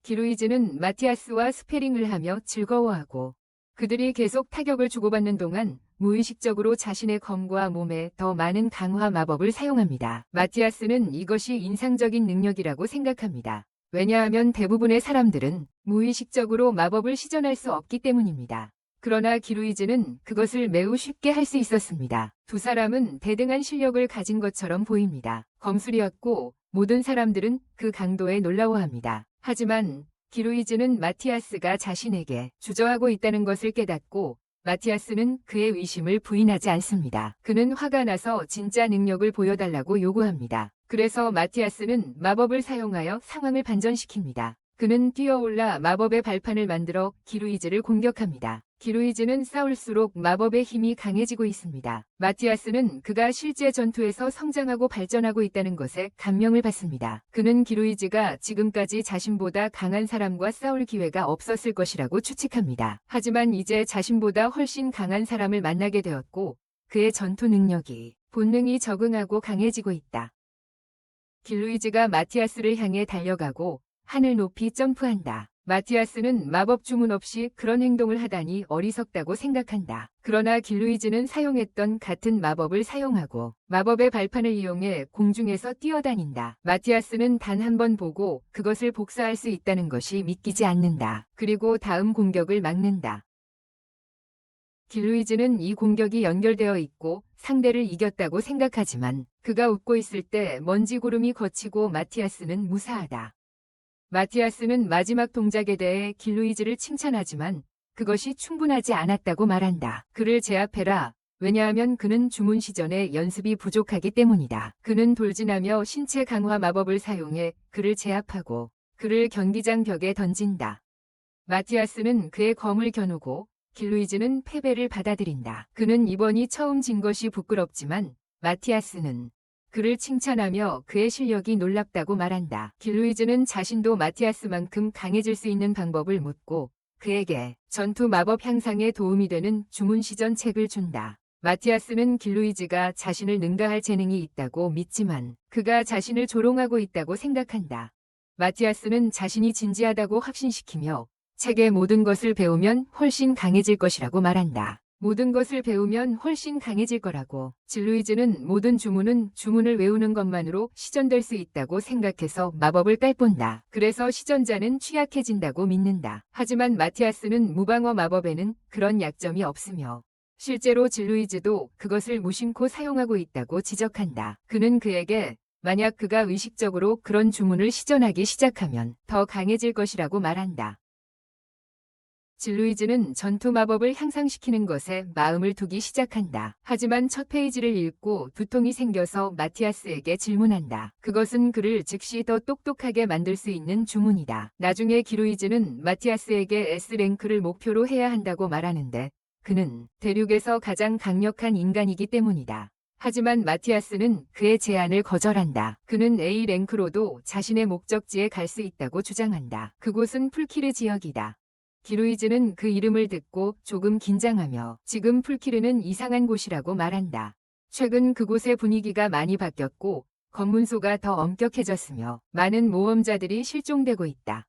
길루이즈는 마티아스와 스페링을 하며 즐거워하고 그들이 계속 타격을 주고받는 동안 무의식적으로 자신의 검과 몸에 더 많은 강화 마법을 사용합니다. 마티아스는 이것이 인상적인 능력이라고 생각합니다. 왜냐하면 대부분의 사람들은 무의식적으로 마법을 시전할 수 없기 때문입니다. 그러나 길루이즈는 그것을 매우 쉽게 할 수 있었습니다. 두 사람은 대등한 실력을 가진 것처럼 보입니다. 검술이었고 모든 사람들은 그 강도에 놀라워합니다. 하지만 길루이즈는 마티아스가 자신에게 주저하고 있다는 것을 깨닫고 마티아스는 그의 의심을 부인하지 않습니다. 그는 화가 나서 진짜 능력을 보여달라고 요구합니다. 그래서 마티아스는 마법을 사용하여 상황을 반전시킵니다. 그는 뛰어올라 마법의 발판을 만들어 길루이즈를 공격합니다. 기루이즈는 싸울수록 마법의 힘이 강해지고 있습니다. 마티아스는 그가 실제 전투에서 성장하고 발전하고 있다는 것에 감명을 받습니다. 그는 기루이즈가 지금까지 자신보다 강한 사람과 싸울 기회가 없었을 것이라고 추측합니다. 하지만 이제 자신보다 훨씬 강한 사람을 만나게 되었고 그의 전투 능력이 본능이 적응하고 강해지고 있다. 기루이즈가 마티아스를 향해 달려가고 하늘 높이 점프한다. 마티아스는 마법 주문 없이 그런 행동을 하다니 어리석다고 생각한다. 그러나 길루이즈는 사용했던 같은 마법을 사용하고 마법의 발판을 이용해 공중에서 뛰어다닌다. 마티아스는 단 한 번 보고 그것을 복사할 수 있다는 것이 믿기지 않는다. 그리고 다음 공격을 막는다. 길루이즈는 이 공격이 연결되어 있고 상대를 이겼다고 생각하지만 그가 웃고 있을 때 먼지 구름이 걷히고 마티아스는 무사하다. 마티아스는 마지막 동작에 대해 길루이즈를 칭찬하지만 그것이 충분하지 않았다고 말한다. 그를 제압해라. 왜냐하면 그는 주문 시전에 연습이 부족하기 때문이다. 그는 돌진하며 신체 강화 마법을 사용해 그를 제압하고 그를 경기장 벽에 던진다. 마티아스는 그의 검을 겨누고 길루이즈는 패배를 받아들인다. 그는 이번이 처음 진 것이 부끄럽지만 마티아스는 그를 칭찬하며 그의 실력이 놀랍다고 말한다. 길루이즈는 자신도 마티아스만큼 강해질 수 있는 방법을 묻고 그에게 전투 마법 향상에 도움이 되는 주문 시전 책을 준다. 마티아스는 길루이즈가 자신을 능가할 재능이 있다고 믿지만 그가 자신을 조롱하고 있다고 생각한다. 마티아스는 자신이 진지하다고 확신시키며 책의 모든 것을 배우면 훨씬 강해질 것이라고 말한다. 모든 것을 배우면 훨씬 강해질 거라고. 길루이즈는 모든 주문은 주문을 외우는 것만으로 시전될 수 있다고 생각해서 마법을 깔본다. 그래서 시전자는 취약해진다고 믿는다. 하지만 마티아스는 무방어 마법에는 그런 약점이 없으며 실제로 길루이즈도 그것을 무심코 사용하고 있다고 지적한다. 그는 그에게 만약 그가 의식적으로 그런 주문을 시전하기 시작하면 더 강해질 것이라고 말한다. 길루이즈는 전투 마법을 향상시키는 것에 마음을 두기 시작한다. 하지만 첫 페이지를 읽고 두통이 생겨서 마티아스에게 질문한다. 그것은 그를 즉시 더 똑똑하게 만들 수 있는 주문이다. 나중에 길루이즈는 마티아스에게 S랭크를 목표로 해야 한다고 말하는데 그는 대륙에서 가장 강력한 인간이기 때문이다. 하지만 마티아스는 그의 제안을 거절한다. 그는 A랭크로도 자신의 목적지에 갈 수 있다고 주장한다. 그곳은 풀키르 지역이다. 기루이즈는 그 이름을 듣고 조금 긴장하며 지금 풀키르는 이상한 곳이라고 말한다. 최근 그곳의 분위기가 많이 바뀌었고 검문소가 더 엄격해졌으며 많은 모험자들이 실종되고 있다.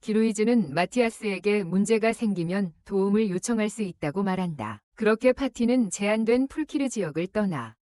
기루이즈는 마티아스에게 문제가 생기면 도움을 요청할 수 있다고 말한다. 그렇게 파티는 제한된 풀키르 지역을 떠나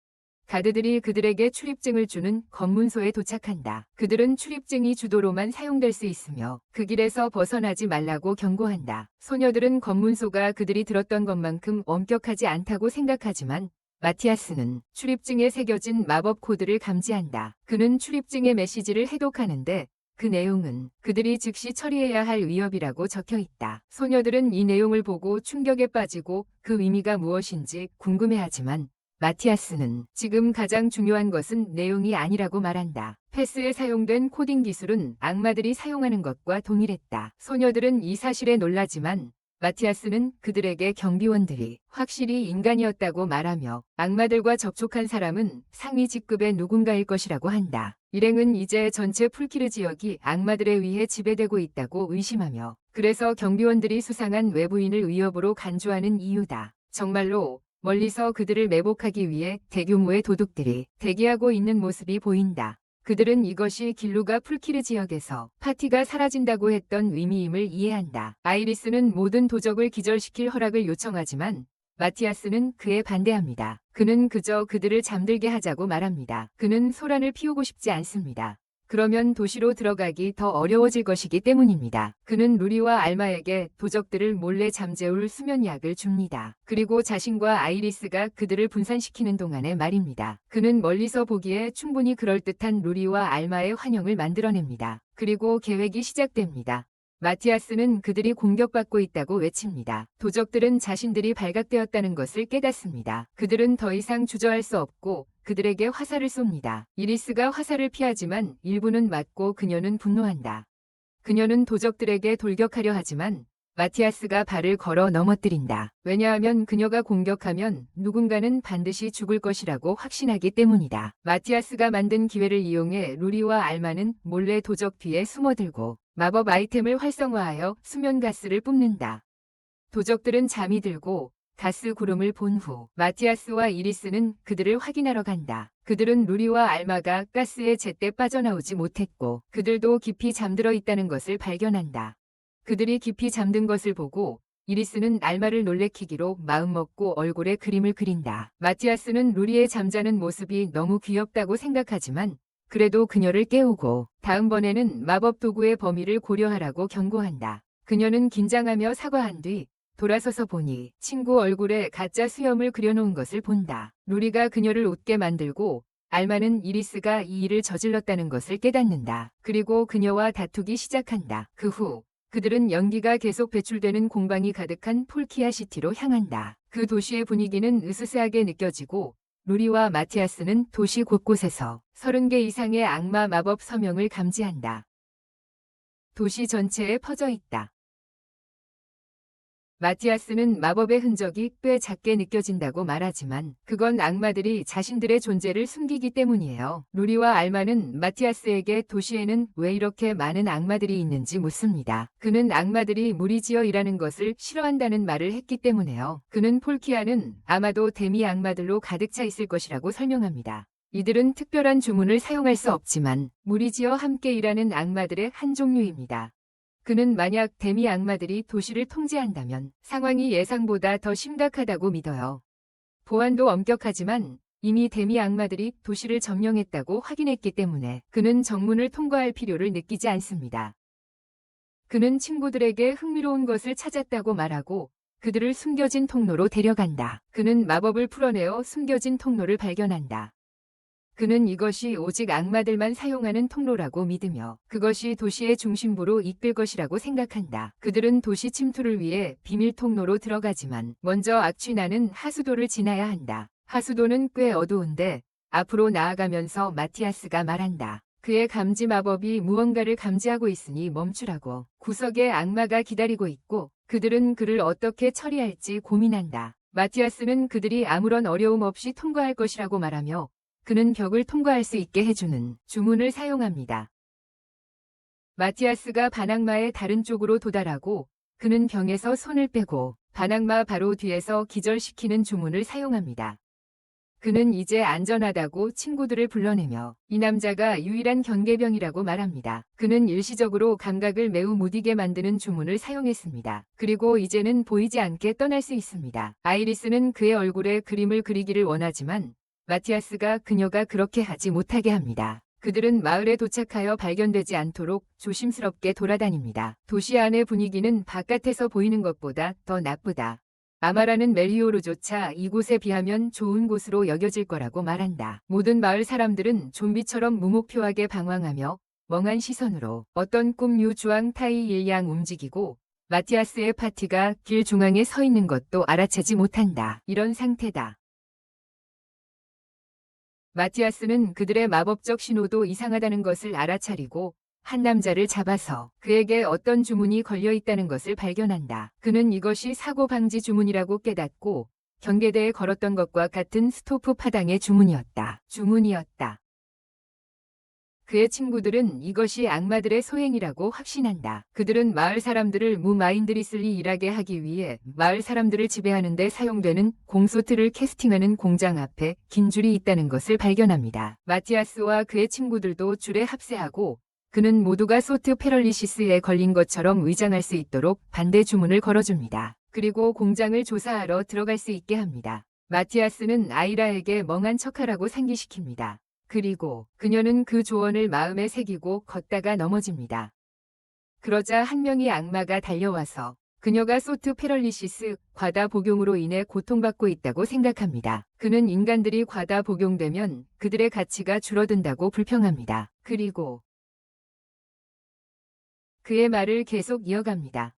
가드들이 그들에게 출입증을 주는 검문소에 도착한다. 그들은 출입증이 주도로만 사용될 수 있으며 그 길에서 벗어나지 말라고 경고한다. 소녀들은 검문소가 그들이 들었던 것만큼 엄격하지 않다고 생각하지만 마티아스는 출입증에 새겨진 마법 코드를 감지한다. 그는 출입증의 메시지를 해독하는데 그 내용은 그들이 즉시 처리해야 할 위협이라고 적혀 있다. 소녀들은 이 내용을 보고 충격에 빠지고 그 의미가 무엇인지 궁금해하지만 마티아스는 지금 가장 중요한 것은 내용이 아니라고 말한다. 패스에 사용된 코딩 기술은 악마들이 사용하는 것과 동일했다. 소녀들은 이 사실에 놀라지만 마티아스는 그들에게 경비원들이 확실히 인간이었다고 말하며 악마들과 접촉한 사람은 상위 직급의 누군가일 것이라고 한다. 일행은 이제 전체 풀키르 지역이 악마들에 의해 지배되고 있다고 의심하며 그래서 경비원들이 수상한 외부인을 위협으로 간주하는 이유다. 정말로 멀리서 그들을 매복하기 위해 대규모의 도둑들이 대기하고 있는 모습이 보인다. 그들은 이것이 길루가 풀키르 지역에서 파티가 사라진다고 했던 의미임을 이해한다. 아이리스는 모든 도적을 기절시킬 허락을 요청하지만 마티아스는 그에 반대합니다. 그는 그저 그들을 잠들게 하자고 말합니다. 그는 소란을 피우고 싶지 않습니다. 그러면 도시로 들어가기 더 어려워질 것이기 때문입니다. 그는 루리와 알마에게 도적들을 몰래 잠재울 수면약을 줍니다. 그리고 자신과 아이리스가 그들을 분산시키는 동안에 말입니다. 그는 멀리서 보기에 충분히 그럴듯한 루리와 알마의 환영을 만들어냅니다. 그리고 계획이 시작됩니다. 마티아스는 그들이 공격받고 있다고 외칩니다. 도적들은 자신들이 발각되었다는 것을 깨닫습니다. 그들은 더 이상 주저할 수 없고 그들에게 화살을 쏩니다. 이리스가 화살을 피하지만 일부는 맞고 그녀는 분노한다. 그녀는 도적들에게 돌격하려 하지만 마티아스가 발을 걸어 넘어뜨린다. 왜냐하면 그녀가 공격하면 누군가는 반드시 죽을 것이라고 확신하기 때문이다. 마티아스가 만든 기회를 이용해 루리와 알마는 몰래 도적 뒤에 숨어들고 마법 아이템을 활성화하여 수면가스를 뿜는다. 도적들은 잠이 들고 가스 구름을 본 후 마티아스와 이리스는 그들을 확인하러 간다. 그들은 루리와 알마가 가스에 제때 빠져나오지 못했고 그들도 깊이 잠들어 있다는 것을 발견한다. 그들이 깊이 잠든 것을 보고 이리스는 알마를 놀래키기로 마음먹고 얼굴에 그림을 그린다. 마티아스는 루리의 잠자는 모습이 너무 귀엽다고 생각하지만 그래도 그녀를 깨우고 다음번에는 마법 도구의 범위를 고려하라고 경고한다. 그녀는 긴장하며 사과한 뒤 돌아서서 보니 친구 얼굴에 가짜 수염을 그려놓은 것을 본다. 루리가 그녀를 웃게 만들고 알마는 이리스가 이 일을 저질렀다는 것을 깨닫는다. 그리고 그녀와 다투기 시작한다. 그 후 그들은 연기가 계속 배출되는 공방이 가득한 폴키아 시티로 향한다. 그 도시의 분위기는 으스스하게 느껴지고 루리와 마티아스는 도시 곳곳에서 30개 이상의 악마 마법 서명을 감지한다. 도시 전체에 퍼져 있다. 마티아스는 마법의 흔적이 꽤 작게 느껴진다고 말하지만 그건 악마들이 자신들의 존재를 숨기기 때문이에요. 루리와 알마는 마티아스에게 도시에는 왜 이렇게 많은 악마들이 있는지 묻습니다. 그는 악마들이 무리지어 일하는 것을 싫어한다는 말을 했기 때문에요. 그는 폴키아는 아마도 데미 악마들로 가득 차 있을 것이라고 설명합니다. 이들은 특별한 주문을 사용할 수 없지만 무리지어 함께 일하는 악마들의 한 종류입니다. 그는 만약 데미 악마들이 도시를 통제한다면 상황이 예상보다 더 심각하다고 믿어요. 보안도 엄격하지만 이미 데미 악마들이 도시를 점령했다고 확인했기 때문에 그는 정문을 통과할 필요를 느끼지 않습니다. 그는 친구들에게 흥미로운 것을 찾았다고 말하고 그들을 숨겨진 통로로 데려간다. 그는 마법을 풀어내어 숨겨진 통로를 발견한다. 그는 이것이 오직 악마들만 사용하는 통로라고 믿으며 그것이 도시의 중심부로 이끌 것이라고 생각한다. 그들은 도시 침투를 위해 비밀 통로로 들어가지만 먼저 악취나는 하수도를 지나야 한다. 하수도는 꽤 어두운데 앞으로 나아가면서 마티아스가 말한다. 그의 감지 마법이 무언가를 감지하고 있으니 멈추라고. 구석에 악마가 기다리고 있고 그들은 그를 어떻게 처리할지 고민한다. 마티아스는 그들이 아무런 어려움 없이 통과할 것이라고 말하며 그는 벽을 통과할 수 있게 해주는 주문을 사용합니다. 마티아스가 반악마의 다른 쪽으로 도달하고 그는 병에서 손을 빼고 반악마 바로 뒤에서 기절시키는 주문을 사용합니다. 그는 이제 안전하다고 친구들을 불러내며 이 남자가 유일한 경계병이라고 말합니다. 그는 일시적으로 감각을 매우 무디게 만드는 주문을 사용했습니다. 그리고 이제는 보이지 않게 떠날 수 있습니다. 아이리스는 그의 얼굴에 그림을 그리기를 원하지만 마티아스가 그녀가 그렇게 하지 못하게 합니다. 그들은 마을에 도착하여 발견되지 않도록 조심스럽게 돌아다닙니다. 도시 안의 분위기는 바깥에서 보이는 것보다 더 나쁘다. 아마라는 멜리오르조차 이곳에 비하면 좋은 곳으로 여겨질 거라고 말한다. 모든 마을 사람들은 좀비처럼 무목표하게 방황하며 멍한 시선으로 어떤 꿈류 주황 타이 일양 움직이고 마티아스의 파티가 길 중앙에 서 있는 것도 알아채지 못한다. 이런 상태다. 마티아스는 그들의 마법적 신호도 이상하다는 것을 알아차리고 한 남자를 잡아서 그에게 어떤 주문이 걸려 있다는 것을 발견한다. 그는 이것이 사고 방지 주문이라고 깨닫고 경계대에 걸었던 것과 같은 스토프 파당의 주문이었다. 그의 친구들은 이것이 악마들의 소행이라고 확신한다. 그들은 마을 사람들을 무마인드리슬리 일하게 하기 위해 마을 사람들을 지배하는 데 사용되는 공소트를 캐스팅하는 공장 앞에 긴 줄이 있다는 것을 발견합니다. 마티아스와 그의 친구들도 줄에 합세하고 그는 모두가 소트 페럴리시스에 걸린 것처럼 위장할 수 있도록 반대 주문을 걸어줍니다. 그리고 공장을 조사하러 들어갈 수 있게 합니다. 마티아스는 아이라에게 멍한 척하라고 상기시킵니다. 그리고 그녀는 그 조언을 마음에 새기고 걷다가 넘어집니다. 그러자 한 명의 악마가 달려와서 그녀가 소트 페럴리시스 과다 복용으로 인해 고통받고 있다고 생각합니다. 그는 인간들이 과다 복용되면 그들의 가치가 줄어든다고 불평합니다. 그리고 그의 말을 계속 이어갑니다.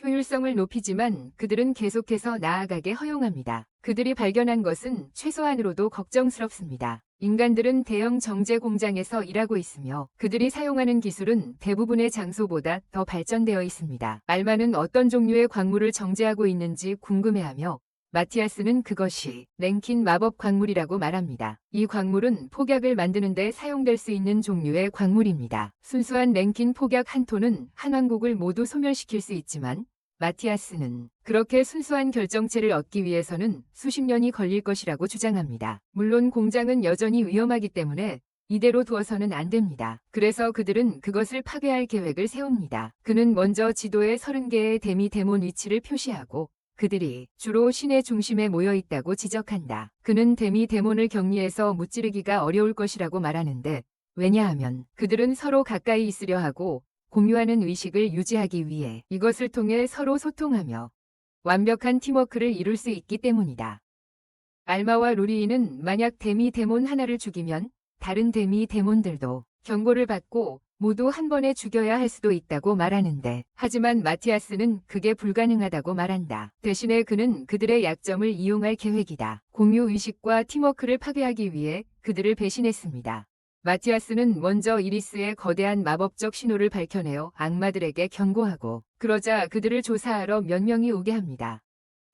효율성을 높이지만 그들은 계속해서 나아가게 허용합니다. 그들이 발견한 것은 최소한으로도 걱정스럽습니다. 인간들은 대형 정제 공장에서 일하고 있으며 그들이 사용하는 기술은 대부분의 장소보다 더 발전되어 있습니다. 알마는 어떤 종류의 광물을 정제하고 있는지 궁금해하며 마티아스는 그것이 랭킨 마법 광물이라고 말합니다. 이 광물은 폭약을 만드는 데 사용될 수 있는 종류의 광물입니다. 순수한 랭킨 폭약 한 톤은 한 왕국을 모두 소멸시킬 수 있지만 마티아스는 그렇게 순수한 결정체를 얻기 위해서는 수십 년이 걸릴 것이라고 주장합니다. 물론 공장은 여전히 위험하기 때문에 이대로 두어서는 안 됩니다. 그래서 그들은 그것을 파괴할 계획을 세웁니다. 그는 먼저 지도에 30개의 데미 데몬 위치를 표시하고 그들이 주로 신의 중심에 모여 있다고 지적한다. 그는 데미 데몬을 격리해서 무찌르기가 어려울 것이라고 말하는데 왜냐하면 그들은 서로 가까이 있으려 하고 공유하는 의식을 유지하기 위해 이것을 통해 서로 소통하며 완벽한 팀워크를 이룰 수 있기 때문이다. 알마와 루리인은 만약 데미 데몬 하나를 죽이면 다른 데미 데몬들도 경고를 받고 모두 한 번에 죽여야 할 수도 있다고 말하는데 하지만 마티아스는 그게 불가능하다고 말한다. 대신에 그는 그들의 약점을 이용할 계획이다. 공유 의식과 팀워크를 파괴하기 위해 그들을 배신했습니다. 마티아스는 먼저 이리스의 거대한 마법적 신호를 밝혀내어 악마들에게 경고하고 그러자 그들을 조사하러 몇 명이 오게 합니다.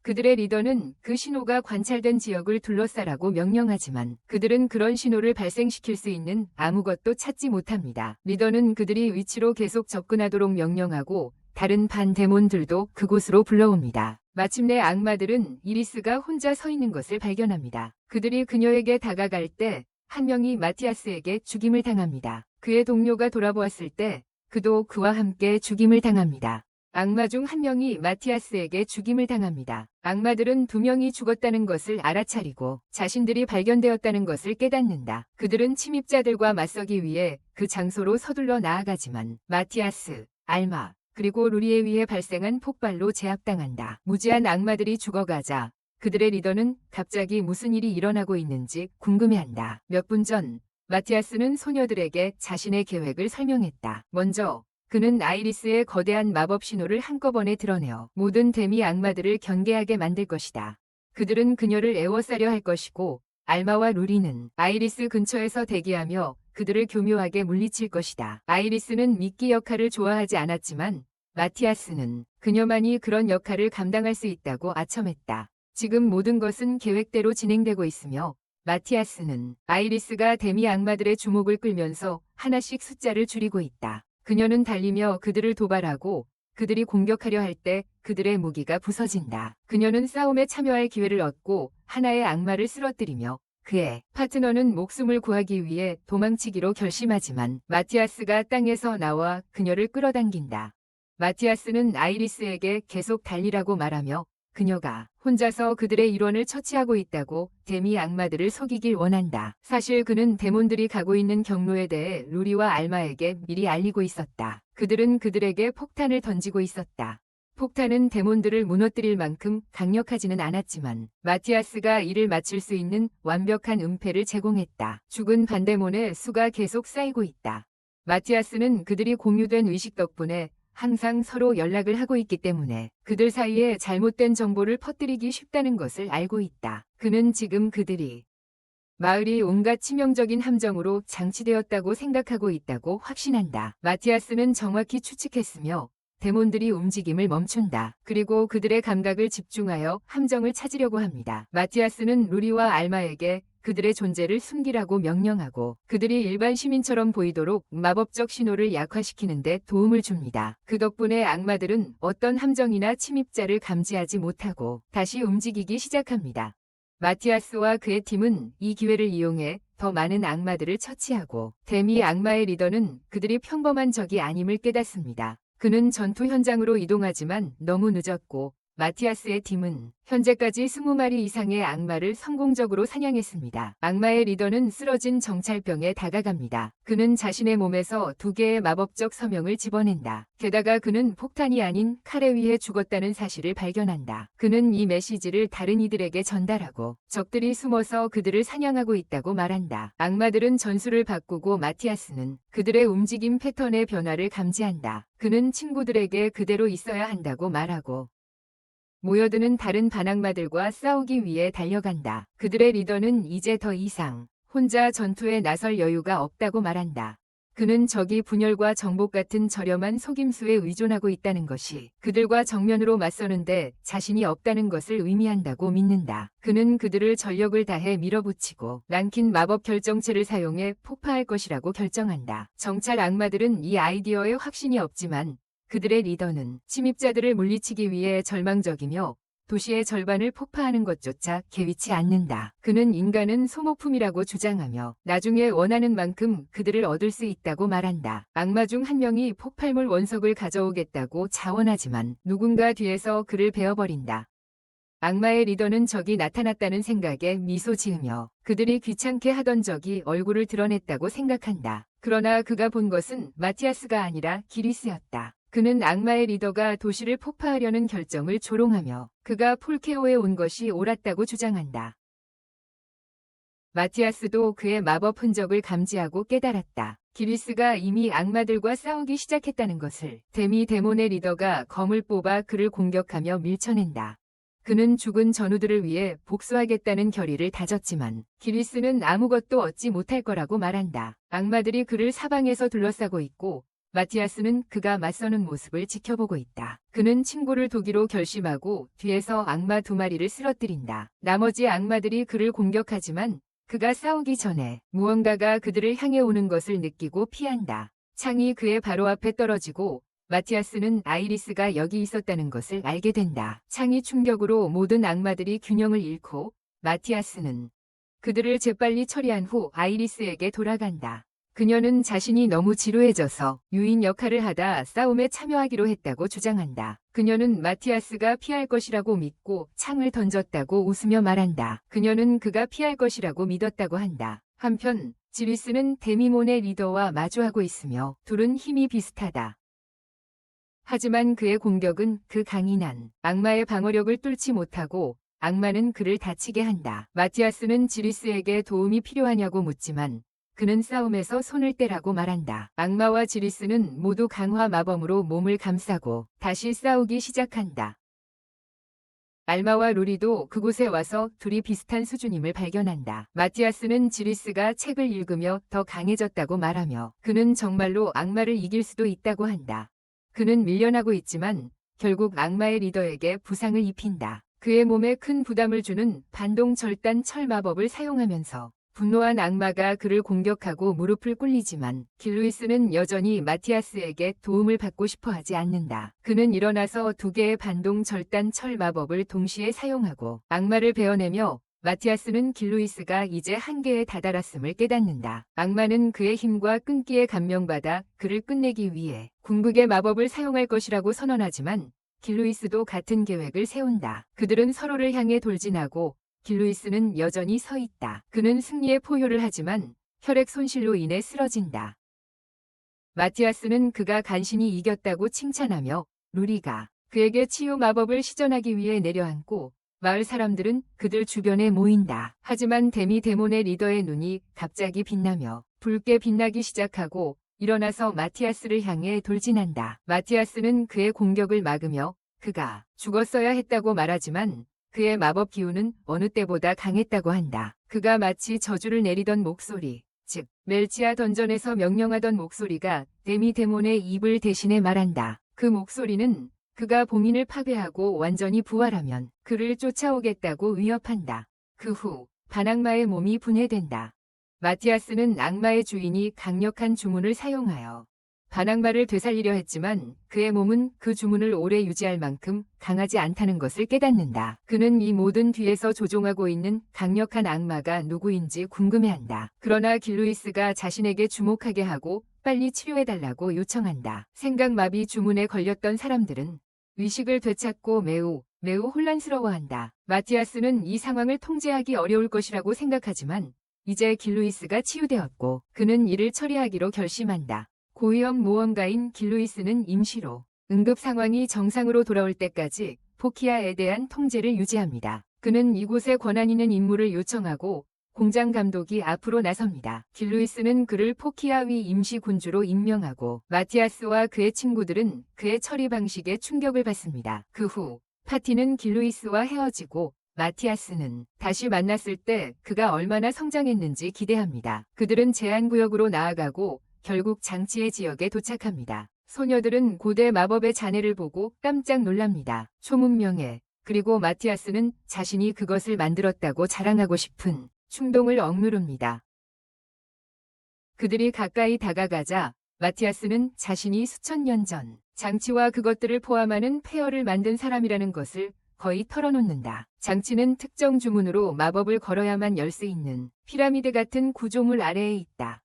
그들의 리더는 그 신호가 관찰된 지역을 둘러싸라고 명령하지만 그들은 그런 신호를 발생시킬 수 있는 아무것도 찾지 못합니다. 리더는 그들이 위치로 계속 접근하도록 명령하고 다른 반데몬들도 그곳으로 불러옵니다. 마침내 악마들은 이리스가 혼자 서 있는 것을 발견합니다. 그들이 그녀에게 다가갈 때 한 명이 마티아스에게 죽임을 당합니다. 그의 동료가 돌아보았을 때 그도 그와 함께 죽임을 당합니다. 악마 중 한 명이 마티아스에게 죽임을 당합니다. 악마들은 2명이 죽었다는 것을 알아차리고 자신들이 발견되었다는 것을 깨닫는다. 그들은 침입자들과 맞서기 위해 그 장소로 서둘러 나아가지만 마티아스, 알마, 그리고 루리에 의해 발생한 폭발로 제압당한다. 무지한 악마들이 죽어가자 그들의 리더는 갑자기 무슨 일이 일어나고 있는지 궁금해한다. 몇 분 전 마티아스는 소녀들에게 자신의 계획을 설명했다. 먼저 그는 아이리스의 거대한 마법 신호를 한꺼번에 드러내어 모든 데미 악마들을 경계하게 만들 것이다. 그들은 그녀를 에워싸려 할 것이고 알마와 루리는 아이리스 근처에서 대기하며 그들을 교묘하게 물리칠 것이다. 아이리스는 미끼 역할을 좋아하지 않았지만 마티아스는 그녀만이 그런 역할을 감당할 수 있다고 아첨했다. 지금 모든 것은 계획대로 진행되고 있으며 마티아스는 아이리스가 데미 악마들의 주목을 끌면서 하나씩 숫자를 줄이고 있다. 그녀는 달리며 그들을 도발하고 그들이 공격하려 할 때 그들의 무기가 부서진다. 그녀는 싸움에 참여할 기회를 얻고 하나의 악마를 쓰러뜨리며 그의 파트너는 목숨을 구하기 위해 도망치기로 결심하지만 마티아스가 땅에서 나와 그녀를 끌어당긴다. 마티아스는 아이리스에게 계속 달리라고 말하며 그녀가 혼자서 그들의 일원을 처치하고 있다고 데미 악마들을 속이길 원한다. 사실 그는 데몬들이 가고 있는 경로에 대해 루리와 알마에게 미리 알리고 있었다. 그들은 그들에게 폭탄을 던지고 있었다. 폭탄은 데몬들을 무너뜨릴 만큼 강력하지는 않았지만 마티아스가 이를 맞출 수 있는 완벽한 은폐를 제공했다. 죽은 반데몬의 수가 계속 쌓이고 있다. 마티아스는 그들이 공유된 의식 덕분에 항상 서로 연락을 하고 있기 때문에 그들 사이에 잘못된 정보를 퍼뜨리기 쉽다는 것을 알고 있다. 그는 지금 그들이 마을이 온갖 치명적인 함정으로 장치되었다고 생각하고 있다고 확신한다. 마티아스는 정확히 추측했으며 데몬들이 움직임을 멈춘다. 그리고 그들의 감각을 집중하여 함정을 찾으려고 합니다. 마티아스는 루리와 알마에게 그들의 존재를 숨기라고 명령하고 그들이 일반 시민처럼 보이도록 마법적 신호를 약화시키는 데 도움을 줍니다. 그 덕분에 악마들은 어떤 함정이나 침입자를 감지하지 못하고 다시 움직이기 시작합니다. 마티아스와 그의 팀은 이 기회를 이용해 더 많은 악마들을 처치하고 데미 악마의 리더는 그들이 평범한 적이 아님을 깨닫습니다. 그는 전투 현장으로 이동하지만 너무 늦었고 마티아스의 팀은 현재까지 20마리 이상의 악마를 성공적으로 사냥했습니다. 악마의 리더는 쓰러진 정찰병에 다가갑니다. 그는 자신의 몸에서 2개의 마법적 서명을 집어낸다. 게다가 그는 폭탄이 아닌 칼에 위해 죽었다는 사실을 발견한다. 그는 이 메시지를 다른 이들에게 전달하고 적들이 숨어서 그들을 사냥하고 있다고 말한다. 악마들은 전술을 바꾸고 마티아스는 그들의 움직임 패턴의 변화를 감지한다. 그는 친구들에게 그대로 있어야 한다고 말하고 모여드는 다른 반악마들과 싸우기 위해 달려간다. 그들의 리더는 이제 더 이상 혼자 전투에 나설 여유가 없다고 말한다. 그는 적이 분열과 정복 같은 저렴한 속임수에 의존하고 있다는 것이 그들과 정면으로 맞서는데 자신이 없다는 것을 의미한다고 믿는다. 그는 그들을 전력을 다해 밀어붙이고 랑킨 마법 결정체를 사용해 폭파할 것이라고 결정한다. 정찰 악마들은 이 아이디어에 확신이 없지만 그들의 리더는 침입자들을 물리치기 위해 절망적이며 도시의 절반을 폭파하는 것조차 개의치 않는다. 그는 인간은 소모품이라고 주장하며 나중에 원하는 만큼 그들을 얻을 수 있다고 말한다. 악마 중 한 명이 폭발물 원석을 가져오겠다고 자원하지만 누군가 뒤에서 그를 베어버린다. 악마의 리더는 적이 나타났다는 생각에 미소 지으며 그들이 귀찮게 하던 적이 얼굴을 드러냈다고 생각한다. 그러나 그가 본 것은 마티아스가 아니라 기리스였다. 그는 악마의 리더가 도시를 폭파하려는 결정을 조롱하며 그가 폴케오에 온 것이 옳았다고 주장한다. 마티아스도 그의 마법 흔적을 감지하고 깨달았다. 기리스가 이미 악마들과 싸우기 시작했다는 것을. 데미 데몬의 리더가 검을 뽑아 그를 공격하며 밀쳐낸다. 그는 죽은 전우들을 위해 복수하겠다는 결의를 다졌지만 기리스는 아무것도 얻지 못할 거라고 말한다. 악마들이 그를 사방에서 둘러싸고 있고 마티아스는 그가 맞서는 모습을 지켜보고 있다. 그는 친구를 두기로 결심하고 뒤에서 악마 2마리를 쓰러뜨린다. 나머지 악마들이 그를 공격하지만 그가 싸우기 전에 무언가가 그들을 향해 오는 것을 느끼고 피한다. 창이 그의 바로 앞에 떨어지고 마티아스는 아이리스가 여기 있었다는 것을 알게 된다. 창의 충격으로 모든 악마들이 균형을 잃고 마티아스는 그들을 재빨리 처리한 후 아이리스에게 돌아간다. 그녀는 자신이 너무 지루해져서 유인 역할을 하다 싸움에 참여하기로 했다고 주장한다. 그녀는 마티아스가 피할 것이라고 믿고 창을 던졌다고 웃으며 말한다. 그녀는 그가 피할 것이라고 믿었다고 한다. 한편 지리스는 데미몬의 리더와 마주하고 있으며 둘은 힘이 비슷하다. 하지만 그의 공격은 그 강인한 악마의 방어력을 뚫지 못하고 악마는 그를 다치게 한다. 마티아스는 지리스에게 도움이 필요하냐고 묻지만 그는 싸움에서 손을 떼라고 말한다. 악마와 지리스는 모두 강화 마법으로 몸을 감싸고 다시 싸우기 시작한다. 알마와 루리도 그곳에 와서 둘이 비슷한 수준임을 발견한다. 마티아스는 지리스가 책을 읽으며 더 강해졌다고 말하며 그는 정말로 악마를 이길 수도 있다고 한다. 그는 밀려나고 있지만 결국 악마의 리더에게 부상을 입힌다. 그의 몸에 큰 부담을 주는 반동 절단 철 마법을 사용하면서 분노한 악마가 그를 공격하고 무릎을 꿇리지만 길루이스는 여전히 마티아스에게 도움을 받고 싶어 하지 않는다. 그는 일어나서 2개의 반동 절단 철 마법을 동시에 사용하고 악마를 베어내며 마티아스는 길루이스가 이제 한계에 다다랐음을 깨닫는다. 악마는 그의 힘과 끈기에 감명받아 그를 끝내기 위해 궁극의 마법을 사용할 것이라고 선언하지만 길루이스도 같은 계획을 세운다. 그들은 서로를 향해 돌진하고 길루이스는 여전히 서 있다. 그는 승리에 포효를 하지만 혈액 손실로 인해 쓰러진다. 마티아스는 그가 간신히 이겼다고 칭찬하며 루리가 그에게 치유 마법을 시전하기 위해 내려앉고 마을 사람들은 그들 주변에 모인다. 하지만 데미 데몬의 리더의 눈이 갑자기 빛나며 붉게 빛나기 시작하고 일어나서 마티아스를 향해 돌진한다. 마티아스는 그의 공격을 막으며 그가 죽었어야 했다고 말하지만 그의 마법 기운은 어느 때보다 강했다고 한다. 그가 마치 저주를 내리던 목소리, 즉 멜치아 던전에서 명령하던 목소리가 데미 데몬의 입을 대신해 말한다. 그 목소리는 그가 봉인을 파괴하고 완전히 부활하면 그를 쫓아오겠다고 위협한다. 그 후 반악마의 몸이 분해된다. 마티아스는 악마의 주인이 강력한 주문을 사용하여 반악마를 되살리려 했지만 그의 몸은 그 주문을 오래 유지할 만큼 강하지 않다는 것을 깨닫는다. 그는 이 모든 뒤에서 조종하고 있는 강력한 악마가 누구인지 궁금해한다. 그러나 길루이스가 자신에게 주목하게 하고 빨리 치료해달라고 요청한다. 생각마비 주문에 걸렸던 사람들은 의식을 되찾고 매우 혼란스러워한다. 마티아스는 이 상황을 통제하기 어려울 것이라고 생각하지만 이제 길루이스가 치유되었고 그는 이를 처리하기로 결심한다. 고위험 모험가인 길루이스는 임시로 응급 상황이 정상으로 돌아올 때까지 포키아에 대한 통제를 유지합니다. 그는 이곳에 권한 있는 인물을 요청하고 공장 감독이 앞으로 나섭니다. 길루이스는 그를 포키아 위 임시 군주로 임명하고 마티아스와 그의 친구들은 그의 처리 방식에 충격을 받습니다. 그 후 파티는 길루이스와 헤어지고 마티아스는 다시 만났을 때 그가 얼마나 성장했는지 기대합니다. 그들은 제한구역으로 나아가고 결국 장치의 지역에 도착합니다. 소녀들은 고대 마법의 잔해를 보고 깜짝 놀랍니다. 초문명예. 그리고 마티아스는 자신이 그것을 만들었다고 자랑하고 싶은 충동을 억누릅니다. 그들이 가까이 다가가자 마티아스는 자신이 수천 년 전 장치와 그것들을 포함하는 폐허를 만든 사람이라는 것을 거의 털어놓는다. 장치는 특정 주문으로 마법을 걸어야만 열 수 있는 피라미드 같은 구조물 아래에 있다.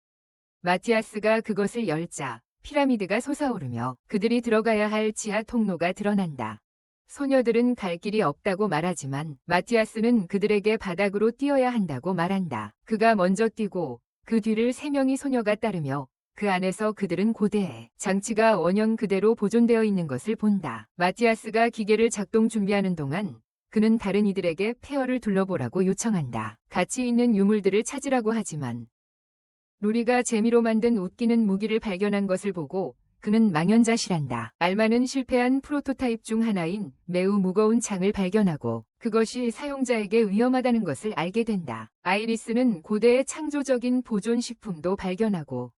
마티아스가 그것을 열자 피라미드가 솟아오르며 그들이 들어가야 할 지하 통로가 드러난다. 소녀들은 갈 길이 없다고 말하지만 마티아스는 그들에게 바닥으로 뛰어야 한다고 말한다. 그가 먼저 뛰고 그 뒤를 3명의 소녀가 따르며 그 안에서 그들은 고대의 장치가 원형 그대로 보존되어 있는 것을 본다. 마티아스가 기계를 작동 준비하는 동안 그는 다른 이들에게 폐허를 둘러보라고 요청한다. 가치 있는 유물들을 찾으라고 하지만 루리가 재미로 만든 웃기는 무기를 발견한 것을 보고 그는 망연자실한다. 알마는 실패한 프로토타입 중 하나인 매우 무거운 창을 발견하고 그것이 사용자에게 위험하다는 것을 알게 된다. 아이리스는 고대의 창조적인 보존식품도 발견하고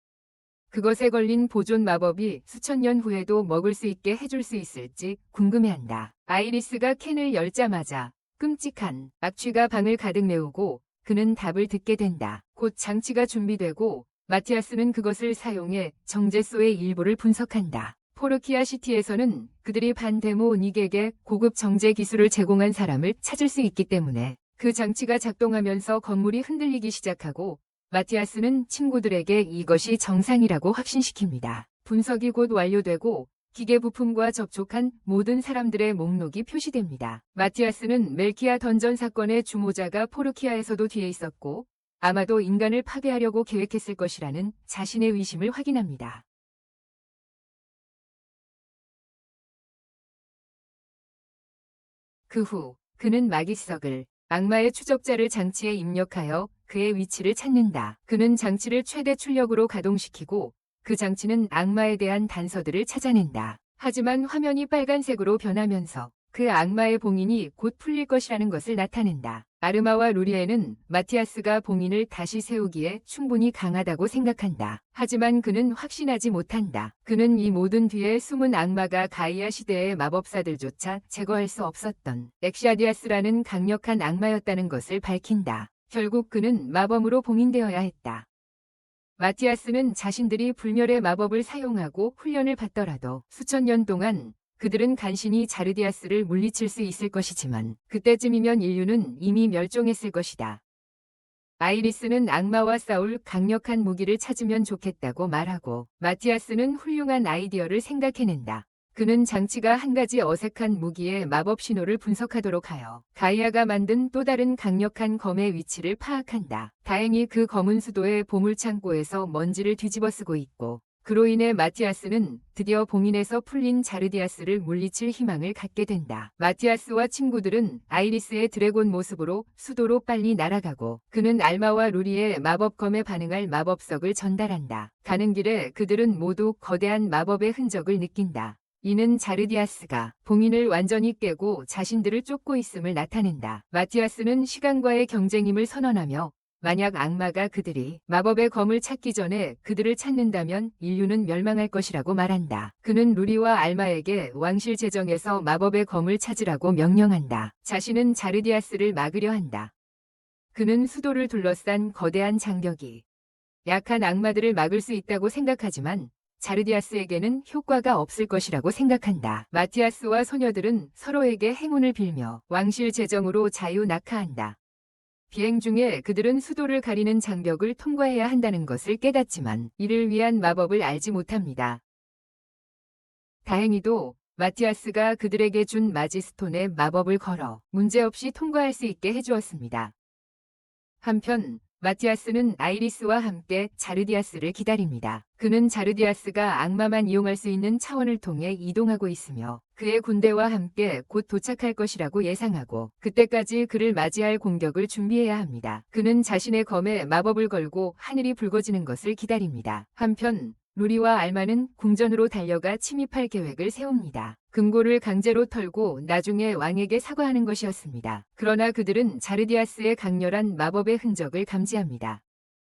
그것에 걸린 보존 마법이 수천 년 후에도 먹을 수 있게 해줄 수 있을지 궁금해한다. 아이리스가 캔을 열자마자 끔찍한 악취가 방을 가득 메우고 그는 답을 듣게 된다. 곧 장치가 준비되고 마티아스는 그것을 사용해 정제소의 일부를 분석한다. 포르키아 시티에서는 그들이 반데모 닉에게 고급 정제 기술을 제공한 사람을 찾을 수 있기 때문에 그 장치가 작동하면서 건물이 흔들리기 시작하고 마티아스는 친구들에게 이것이 정상이라고 확신시킵니다. 분석이 곧 완료되고 기계 부품과 접촉한 모든 사람들의 목록이 표시됩니다. 마티아스는 멜키아 던전 사건의 주모자가 포르키아에서도 뒤에 있었고 아마도 인간을 파괴하려고 계획했을 것이라는 자신의 의심을 확인합니다. 그 후 그는 마기석을 악마의 추적자를 장치에 입력하여 그의 위치를 찾는다. 그는 장치를 최대 출력으로 가동시키고 그 장치는 악마에 대한 단서들을 찾아낸다. 하지만 화면이 빨간색으로 변하면서 그 악마의 봉인이 곧 풀릴 것이라는 것을 나타낸다. 아르마와 루리에는 마티아스가 봉인을 다시 세우기에 충분히 강하다고 생각한다. 하지만 그는 확신하지 못한다. 그는 이 모든 뒤에 숨은 악마가 가이아 시대의 마법사들조차 제거할 수 없었던 엑시아디아스라는 강력한 악마였다는 것을 밝힌다. 결국 그는 마범으로 봉인되어야 했다. 마티아스는 자신들이 불멸의 마법을 사용하고 훈련을 받더라도 수천 년 동안 그들은 간신히 자르디아스를 물리칠 수 있을 것이지만 그때쯤이면 인류는 이미 멸종했을 것이다. 아이리스는 악마와 싸울 강력한 무기를 찾으면 좋겠다고 말하고 마티아스는 훌륭한 아이디어를 생각해낸다. 그는 장치가 한 가지 어색한 무기의 마법 신호를 분석하도록 하여 가이아가 만든 또 다른 강력한 검의 위치를 파악한다. 다행히 그 검은 수도의 보물창고에서 먼지를 뒤집어쓰고 있고 그로 인해 마티아스는 드디어 봉인에서 풀린 자르디아스를 물리칠 희망을 갖게 된다. 마티아스와 친구들은 아이리스의 드래곤 모습으로 수도로 빨리 날아가고 그는 알마와 루리의 마법검에 반응할 마법석을 전달한다. 가는 길에 그들은 모두 거대한 마법의 흔적을 느낀다. 이는 자르디아스가 봉인을 완전히 깨고 자신들을 쫓고 있음을 나타낸다. 마티아스는 시간과의 경쟁임을 선언하며 만약 악마가 그들이 마법의 검을 찾기 전에 그들을 찾는다면 인류는 멸망할 것이라고 말한다. 그는 루리와 알마에게 왕실 재정에서 마법의 검을 찾으라고 명령한다. 자신은 자르디아스를 막으려 한다. 그는 수도를 둘러싼 거대한 장벽이 약한 악마들을 막을 수 있다고 생각하지만 자르디아스에게는 효과가 없을 것이라고 생각한다. 마티아스와 소녀들은 서로에게 행운을 빌며 왕실 재정으로 자유낙하한다. 비행 중에 그들은 수도를 가리는 장벽을 통과해야 한다는 것을 깨닫지만 이를 위한 마법을 알지 못합니다. 다행히도 마티아스가 그들에게 준 마지스톤에 마법을 걸어 문제없이 통과할 수 있게 해주었습니다. 한편 마티아스는 아이리스와 함께 자르디아스를 기다립니다. 그는 자르디아스가 악마만 이용할 수 있는 차원을 통해 이동하고 있으며 그의 군대와 함께 곧 도착할 것이라고 예상하고 그때까지 그를 맞이할 공격을 준비해야 합니다. 그는 자신의 검에 마법을 걸고 하늘이 붉어지는 것을 기다립니다. 한편 루리와 알마는 궁전으로 달려가 침입할 계획을 세웁니다. 금고를 강제로 털고 나중에 왕에게 사과하는 것이었습니다. 그러나 그들은 자르디아스의 강렬한 마법의 흔적을 감지합니다.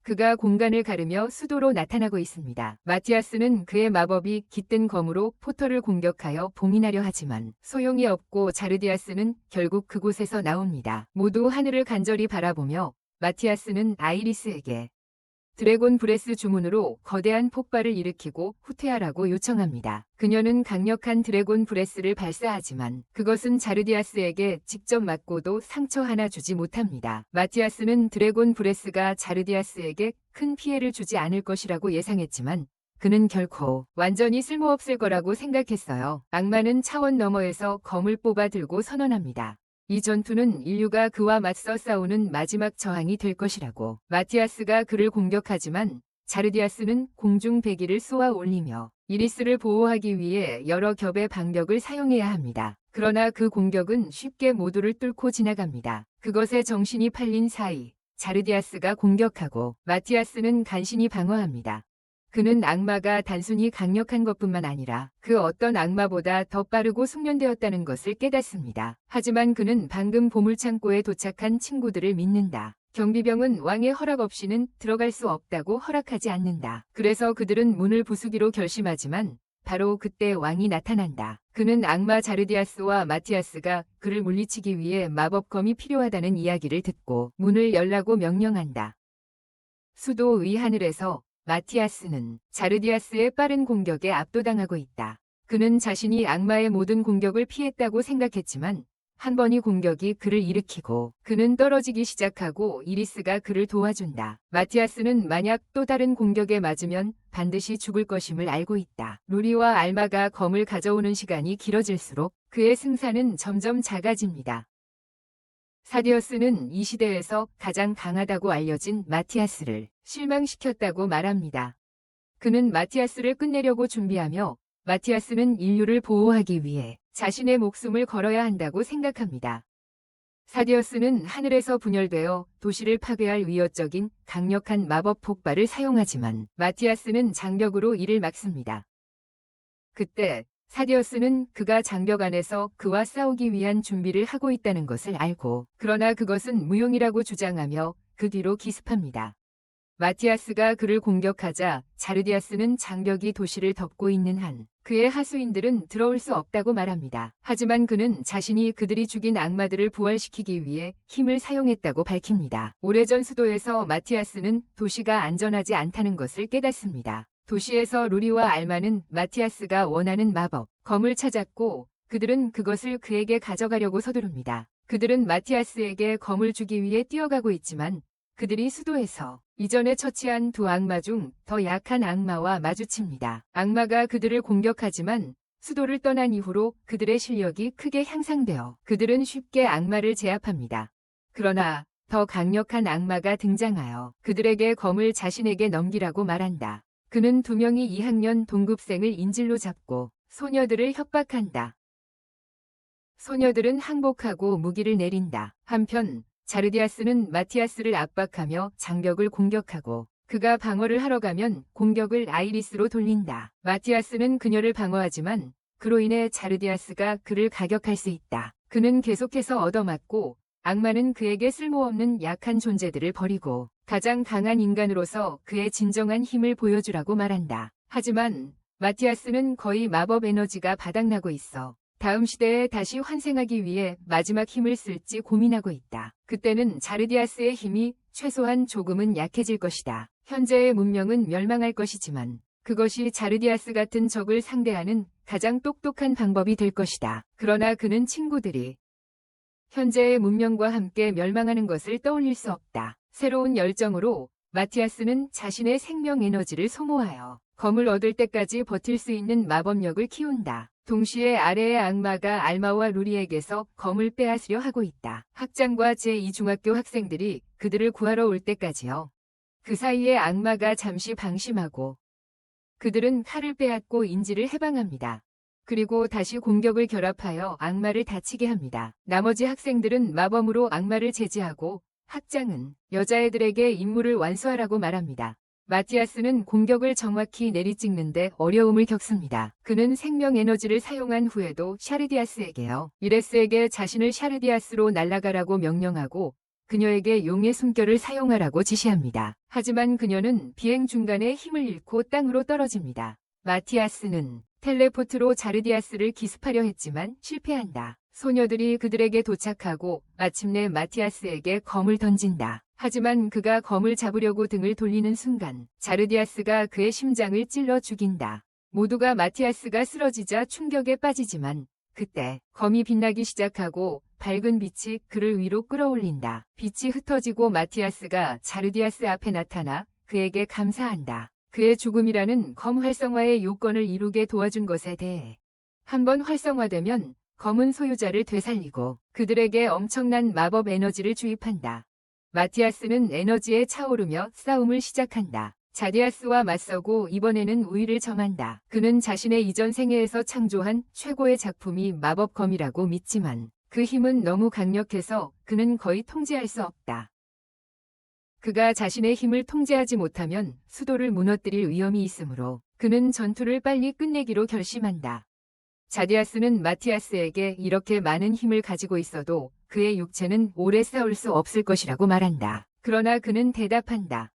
그가 공간을 가르며 수도로 나타나고 있습니다. 마티아스는 그의 마법이 깃든 검으로 포터를 공격하여 봉인하려 하지만 소용이 없고 자르디아스는 결국 그곳에서 나옵니다. 모두 하늘을 간절히 바라보며 마티아스는 아이리스에게 드래곤 브레스 주문으로 거대한 폭발을 일으키고 후퇴하라고 요청합니다. 그녀는 강력한 드래곤 브레스를 발사하지만 그것은 자르디아스에게 직접 맞고도 상처 하나 주지 못합니다. 마티아스는 드래곤 브레스가 자르디아스에게 큰 피해를 주지 않을 것이라고 예상했지만 그는 결코 완전히 쓸모없을 거라고 생각했어요. 악마는 차원 너머에서 검을 뽑아 들고 선언합니다. 이 전투는 인류가 그와 맞서 싸우는 마지막 저항이 될 것이라고. 마티아스가 그를 공격하지만 자르디아스는 공중 배기를 쏘아 올리며 이리스를 보호하기 위해 여러 겹의 방벽을 사용해야 합니다. 그러나 그 공격은 쉽게 모두를 뚫고 지나갑니다. 그것에 정신이 팔린 사이 자르디아스가 공격하고 마티아스는 간신히 방어합니다. 그는 악마가 단순히 강력한 것뿐만 아니라 그 어떤 악마보다 더 빠르고 숙련되었다는 것을 깨닫습니다. 하지만 그는 방금 보물창고에 도착한 친구들을 믿는다. 경비병은 왕의 허락 없이는 들어갈 수 없다고 허락하지 않는다. 그래서 그들은 문을 부수기로 결심하지만 바로 그때 왕이 나타난다. 그는 악마 자르디아스와 마티아스가 그를 물리치기 위해 마법검이 필요하다는 이야기를 듣고 문을 열라고 명령한다. 수도 위 하늘에서 마티아스는 자르디아스의 빠른 공격에 압도당하고 있다. 그는 자신이 악마의 모든 공격을 피했다고 생각했지만 한 번의 공격이 그를 일으키고 그는 떨어지기 시작하고 이리스가 그를 도와준다. 마티아스는 만약 또 다른 공격에 맞으면 반드시 죽을 것임을 알고 있다. 루리와 알마가 검을 가져오는 시간이 길어질수록 그의 승산은 점점 작아집니다. 사디어스는 이 시대에서 가장 강하다고 알려진 마티아스를 실망시켰다고 말합니다. 그는 마티아스를 끝내려고 준비하며 마티아스는 인류를 보호하기 위해 자신의 목숨을 걸어야 한다고 생각합니다. 사디어스는 하늘에서 분열되어 도시를 파괴할 위협적인 강력한 마법 폭발을 사용하지만 마티아스는 장벽으로 이를 막습니다. 그때 사디어스는 그가 장벽 안에서 그와 싸우기 위한 준비를 하고 있다는 것을 알고 그러나 그것은 무용이라고 주장하며 그 뒤로 기습합니다. 마티아스가 그를 공격하자 자르디아스는 장벽이 도시를 덮고 있는 한 그의 하수인들은 들어올 수 없다고 말합니다. 하지만 그는 자신이 그들이 죽인 악마들을 부활시키기 위해 힘을 사용했다고 밝힙니다. 오래전 수도에서 마티아스는 도시가 안전하지 않다는 것을 깨닫습니다. 도시에서 루리와 알마는 마티아스가 원하는 마법, 검을 찾았고 그들은 그것을 그에게 가져가려고 서두릅니다. 그들은 마티아스에게 검을 주기 위해 뛰어가고 있지만 그들이 수도에서 이전에 처치한 두 악마 중 더 약한 악마와 마주칩니다. 악마가 그들을 공격하지만 수도를 떠난 이후로 그들의 실력이 크게 향상되어 그들은 쉽게 악마를 제압합니다. 그러나 더 강력한 악마가 등장하여 그들에게 검을 자신에게 넘기라고 말한다. 그는 두 명의 2학년 동급생을 인질로 잡고 소녀들을 협박한다. 소녀들은 항복하고 무기를 내린다. 한편 자르디아스는 마티아스를 압박하며 장벽을 공격하고 그가 방어를 하러 가면 공격을 아이리스로 돌린다. 마티아스는 그녀를 방어하지만 그로 인해 자르디아스가 그를 가격할 수 있다. 그는 계속해서 얻어맞고 악마는 그에게 쓸모없는 약한 존재들을 버리고 가장 강한 인간으로서 그의 진정한 힘을 보여주라고 말한다. 하지만 마티아스는 거의 마법 에너지가 바닥나고 있어 다음 시대에 다시 환생하기 위해 마지막 힘을 쓸지 고민하고 있다. 그때는 자르디아스의 힘이 최소한 조금은 약해질 것이다. 현재의 문명은 멸망할 것이지만 그것이 자르디아스 같은 적을 상대하는 가장 똑똑한 방법이 될 것이다. 그러나 그는 친구들이 현재의 문명과 함께 멸망하는 것을 떠올릴 수 없다. 새로운 열정으로 마티아스는 자신의 생명 에너지를 소모하여 검을 얻을 때까지 버틸 수 있는 마법력을 키운다. 동시에 아래의 악마가 알마와 루리에게서 검을 빼앗으려 하고 있다. 학장과 제2중학교 학생들이 그들을 구하러 올 때까지요. 그 사이에 악마가 잠시 방심하고 그들은 칼을 빼앗고 인지를 해방합니다. 그리고 다시 공격을 결합하여 악마를 다치게 합니다. 나머지 학생들은 마법으로 악마를 제지하고 학장은 여자애들에게 임무를 완수하라고 말합니다. 마티아스는 공격을 정확히 내리찍는데 어려움을 겪습니다. 그는 생명 에너지를 사용한 후에도 샤르디아스에게요. 이레스에게 자신을 샤르디아스로 날아가라고 명령하고 그녀에게 용의 숨결을 사용하라고 지시합니다. 하지만 그녀는 비행 중간에 힘을 잃고 땅으로 떨어집니다. 마티아스는 텔레포트로 자르디아스를 기습하려 했지만 실패한다. 소녀들이 그들에게 도착하고 마침내 마티아스에게 검을 던진다. 하지만 그가 검을 잡으려고 등을 돌리는 순간 자르디아스가 그의 심장을 찔러 죽인다. 모두가 마티아스가 쓰러지자 충격에 빠지지만 그때 검이 빛나기 시작하고 밝은 빛이 그를 위로 끌어올린다. 빛이 흩어지고 마티아스가 자르디아스 앞에 나타나 그에게 감사한다. 그의 죽음이라는 검 활성화의 요건을 이루게 도와준 것에 대해 한번 활성화되면 검은 소유자를 되살리고 그들에게 엄청난 마법 에너지를 주입한다. 마티아스는 에너지에 차오르며 싸움을 시작한다. 자디아스와 맞서고 이번에는 우위를 점한다. 그는 자신의 이전 생애에서 창조한 최고의 작품이 마법검이라고 믿지만 그 힘은 너무 강력해서 그는 거의 통제할 수 없다. 그가 자신의 힘을 통제하지 못하면 수도를 무너뜨릴 위험이 있으므로 그는 전투를 빨리 끝내기로 결심한다. 자디아스는 마티아스에게 이렇게 많은 힘을 가지고 있어도 그의 육체는 오래 싸울 수 없을 것이라고 말한다. 그러나 그는 대답한다.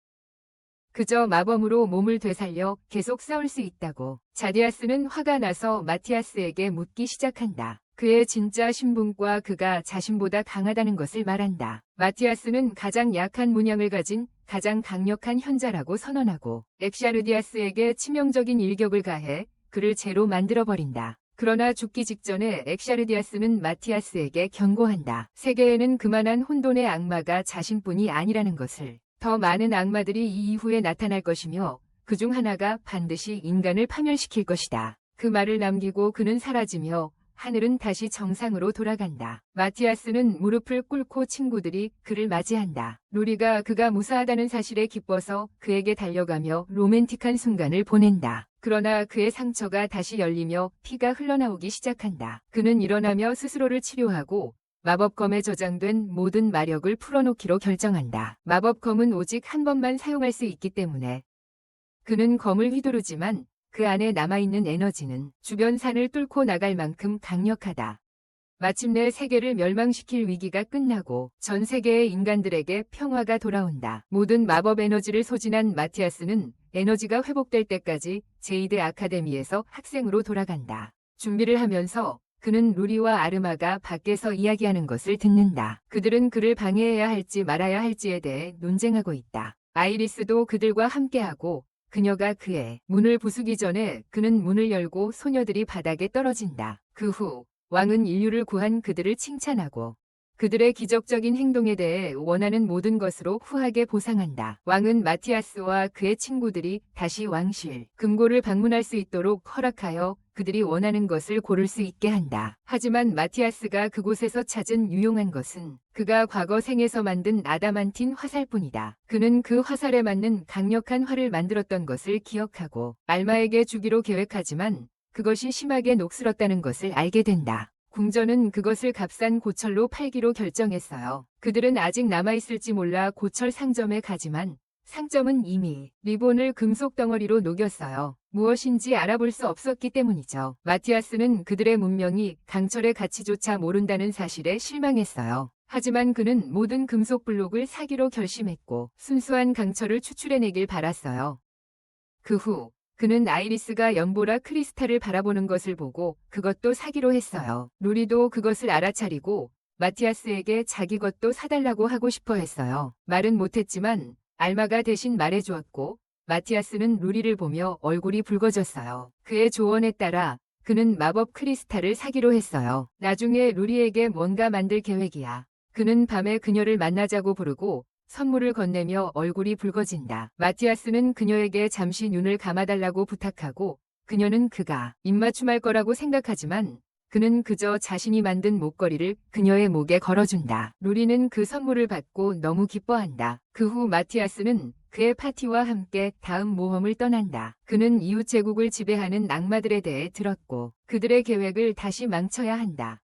그저 마법으로 몸을 되살려 계속 싸울 수 있다고. 자디아스는 화가 나서 마티아스에게 묻기 시작한다. 그의 진짜 신분과 그가 자신보다 강하다는 것을 말한다. 마티아스는 가장 약한 문양을 가진 가장 강력한 현자라고 선언하고 엑샤르디아스에게 치명적인 일격을 가해 그를 죄로 만들어버린다. 그러나 죽기 직전에 엑샤르디아스는 마티아스에게 경고한다. 세계에는 그만한 혼돈의 악마가 자신뿐이 아니라는 것을. 더 많은 악마들이 이 이후에 나타날 것이며 그중 하나가 반드시 인간을 파멸시킬 것이다. 그 말을 남기고 그는 사라지며 하늘은 다시 정상으로 돌아간다. 마티아스는 무릎을 꿇고 친구들이 그를 맞이한다. 루리가 그가 무사하다는 사실에 기뻐서 그에게 달려가며 로맨틱한 순간을 보낸다. 그러나 그의 상처가 다시 열리며 피가 흘러나오기 시작한다. 그는 일어나며 스스로를 치료하고 마법검에 저장된 모든 마력을 풀어놓기로 결정한다. 마법검은 오직 한 번만 사용할 수 있기 때문에 그는 검을 휘두르지만 그 안에 남아있는 에너지는 주변 산을 뚫고 나갈 만큼 강력하다. 마침내 세계를 멸망시킬 위기가 끝나고 전 세계의 인간들에게 평화가 돌아온다. 모든 마법 에너지를 소진한 마티아스는 에너지가 회복될 때까지 제이드 아카데미에서 학생으로 돌아간다. 준비를 하면서 그는 루리와 아르마가 밖에서 이야기하는 것을 듣는다. 그들은 그를 방해해야 할지 말아야 할지에 대해 논쟁하고 있다. 아이리스도 그들과 함께하고 그녀가 그의 문을 부수기 전에 그는 문을 열고 소녀들이 바닥에 떨어진다. 그 후 왕은 인류를 구한 그들을 칭찬하고 그들의 기적적인 행동에 대해 원하는 모든 것으로 후하게 보상한다. 왕은 마티아스와 그의 친구들이 다시 왕실, 금고를 방문할 수 있도록 허락하여 그들이 원하는 것을 고를 수 있게 한다. 하지만 마티아스가 그곳에서 찾은 유용한 것은 그가 과거 생에서 만든 아다만틴 화살뿐이다. 그는 그 화살에 맞는 강력한 활을 만들었던 것을 기억하고 알마에게 주기로 계획하지만 그것이 심하게 녹슬었다는 것을 알게 된다. 궁전은 그것을 값싼 고철로 팔기로 결정했어요. 그들은 아직 남아있을지 몰라 고철 상점에 가지만 상점은 이미 리본을 금속 덩어리로 녹였어요. 무엇인지 알아볼 수 없었기 때문이죠. 마티아스는 그들의 문명이 강철의 가치조차 모른다는 사실에 실망했어요. 하지만 그는 모든 금속 블록을 사기로 결심했고 순수한 강철을 추출해내길 바랐어요. 그 후 그는 아이리스가 연보라 크리스탈을 바라보는 것을 보고 그것도 사기로 했어요. 루리도 그것을 알아차리고 마티아스에게 자기 것도 사달라고 하고 싶어 했어요. 말은 못했지만 알마가 대신 말해주었고 마티아스는 루리를 보며 얼굴이 붉어졌어요. 그의 조언에 따라 그는 마법 크리스탈을 사기로 했어요. 나중에 루리에게 뭔가 만들 계획이야. 그는 밤에 그녀를 만나자고 부르고 선물을 건네며 얼굴이 붉어진다. 마티아스는 그녀에게 잠시 눈을 감아달라고 부탁하고 그녀는 그가 입맞춤할 거라고 생각하지만 그는 그저 자신이 만든 목걸이를 그녀의 목에 걸어준다. 루리는 그 선물을 받고 너무 기뻐한다. 그 후 마티아스는 그의 파티와 함께 다음 모험을 떠난다. 그는 이웃 제국을 지배하는 악마들에 대해 들었고 그들의 계획을 다시 망쳐야 한다.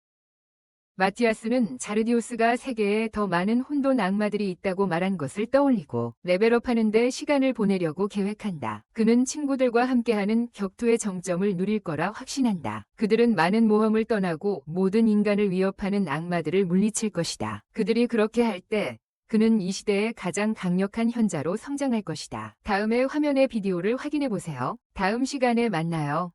마티아스는 자르디우스가 세계에 더 많은 혼돈 악마들이 있다고 말한 것을 떠올리고 레벨업하는데 시간을 보내려고 계획한다. 그는 친구들과 함께하는 격투의 정점을 누릴 거라 확신한다. 그들은 많은 모험을 떠나고 모든 인간을 위협하는 악마들을 물리칠 것이다. 그들이 그렇게 할 때 그는 이 시대의 가장 강력한 현자로 성장할 것이다. 다음의 화면의 비디오를 확인해 보세요. 다음 시간에 만나요.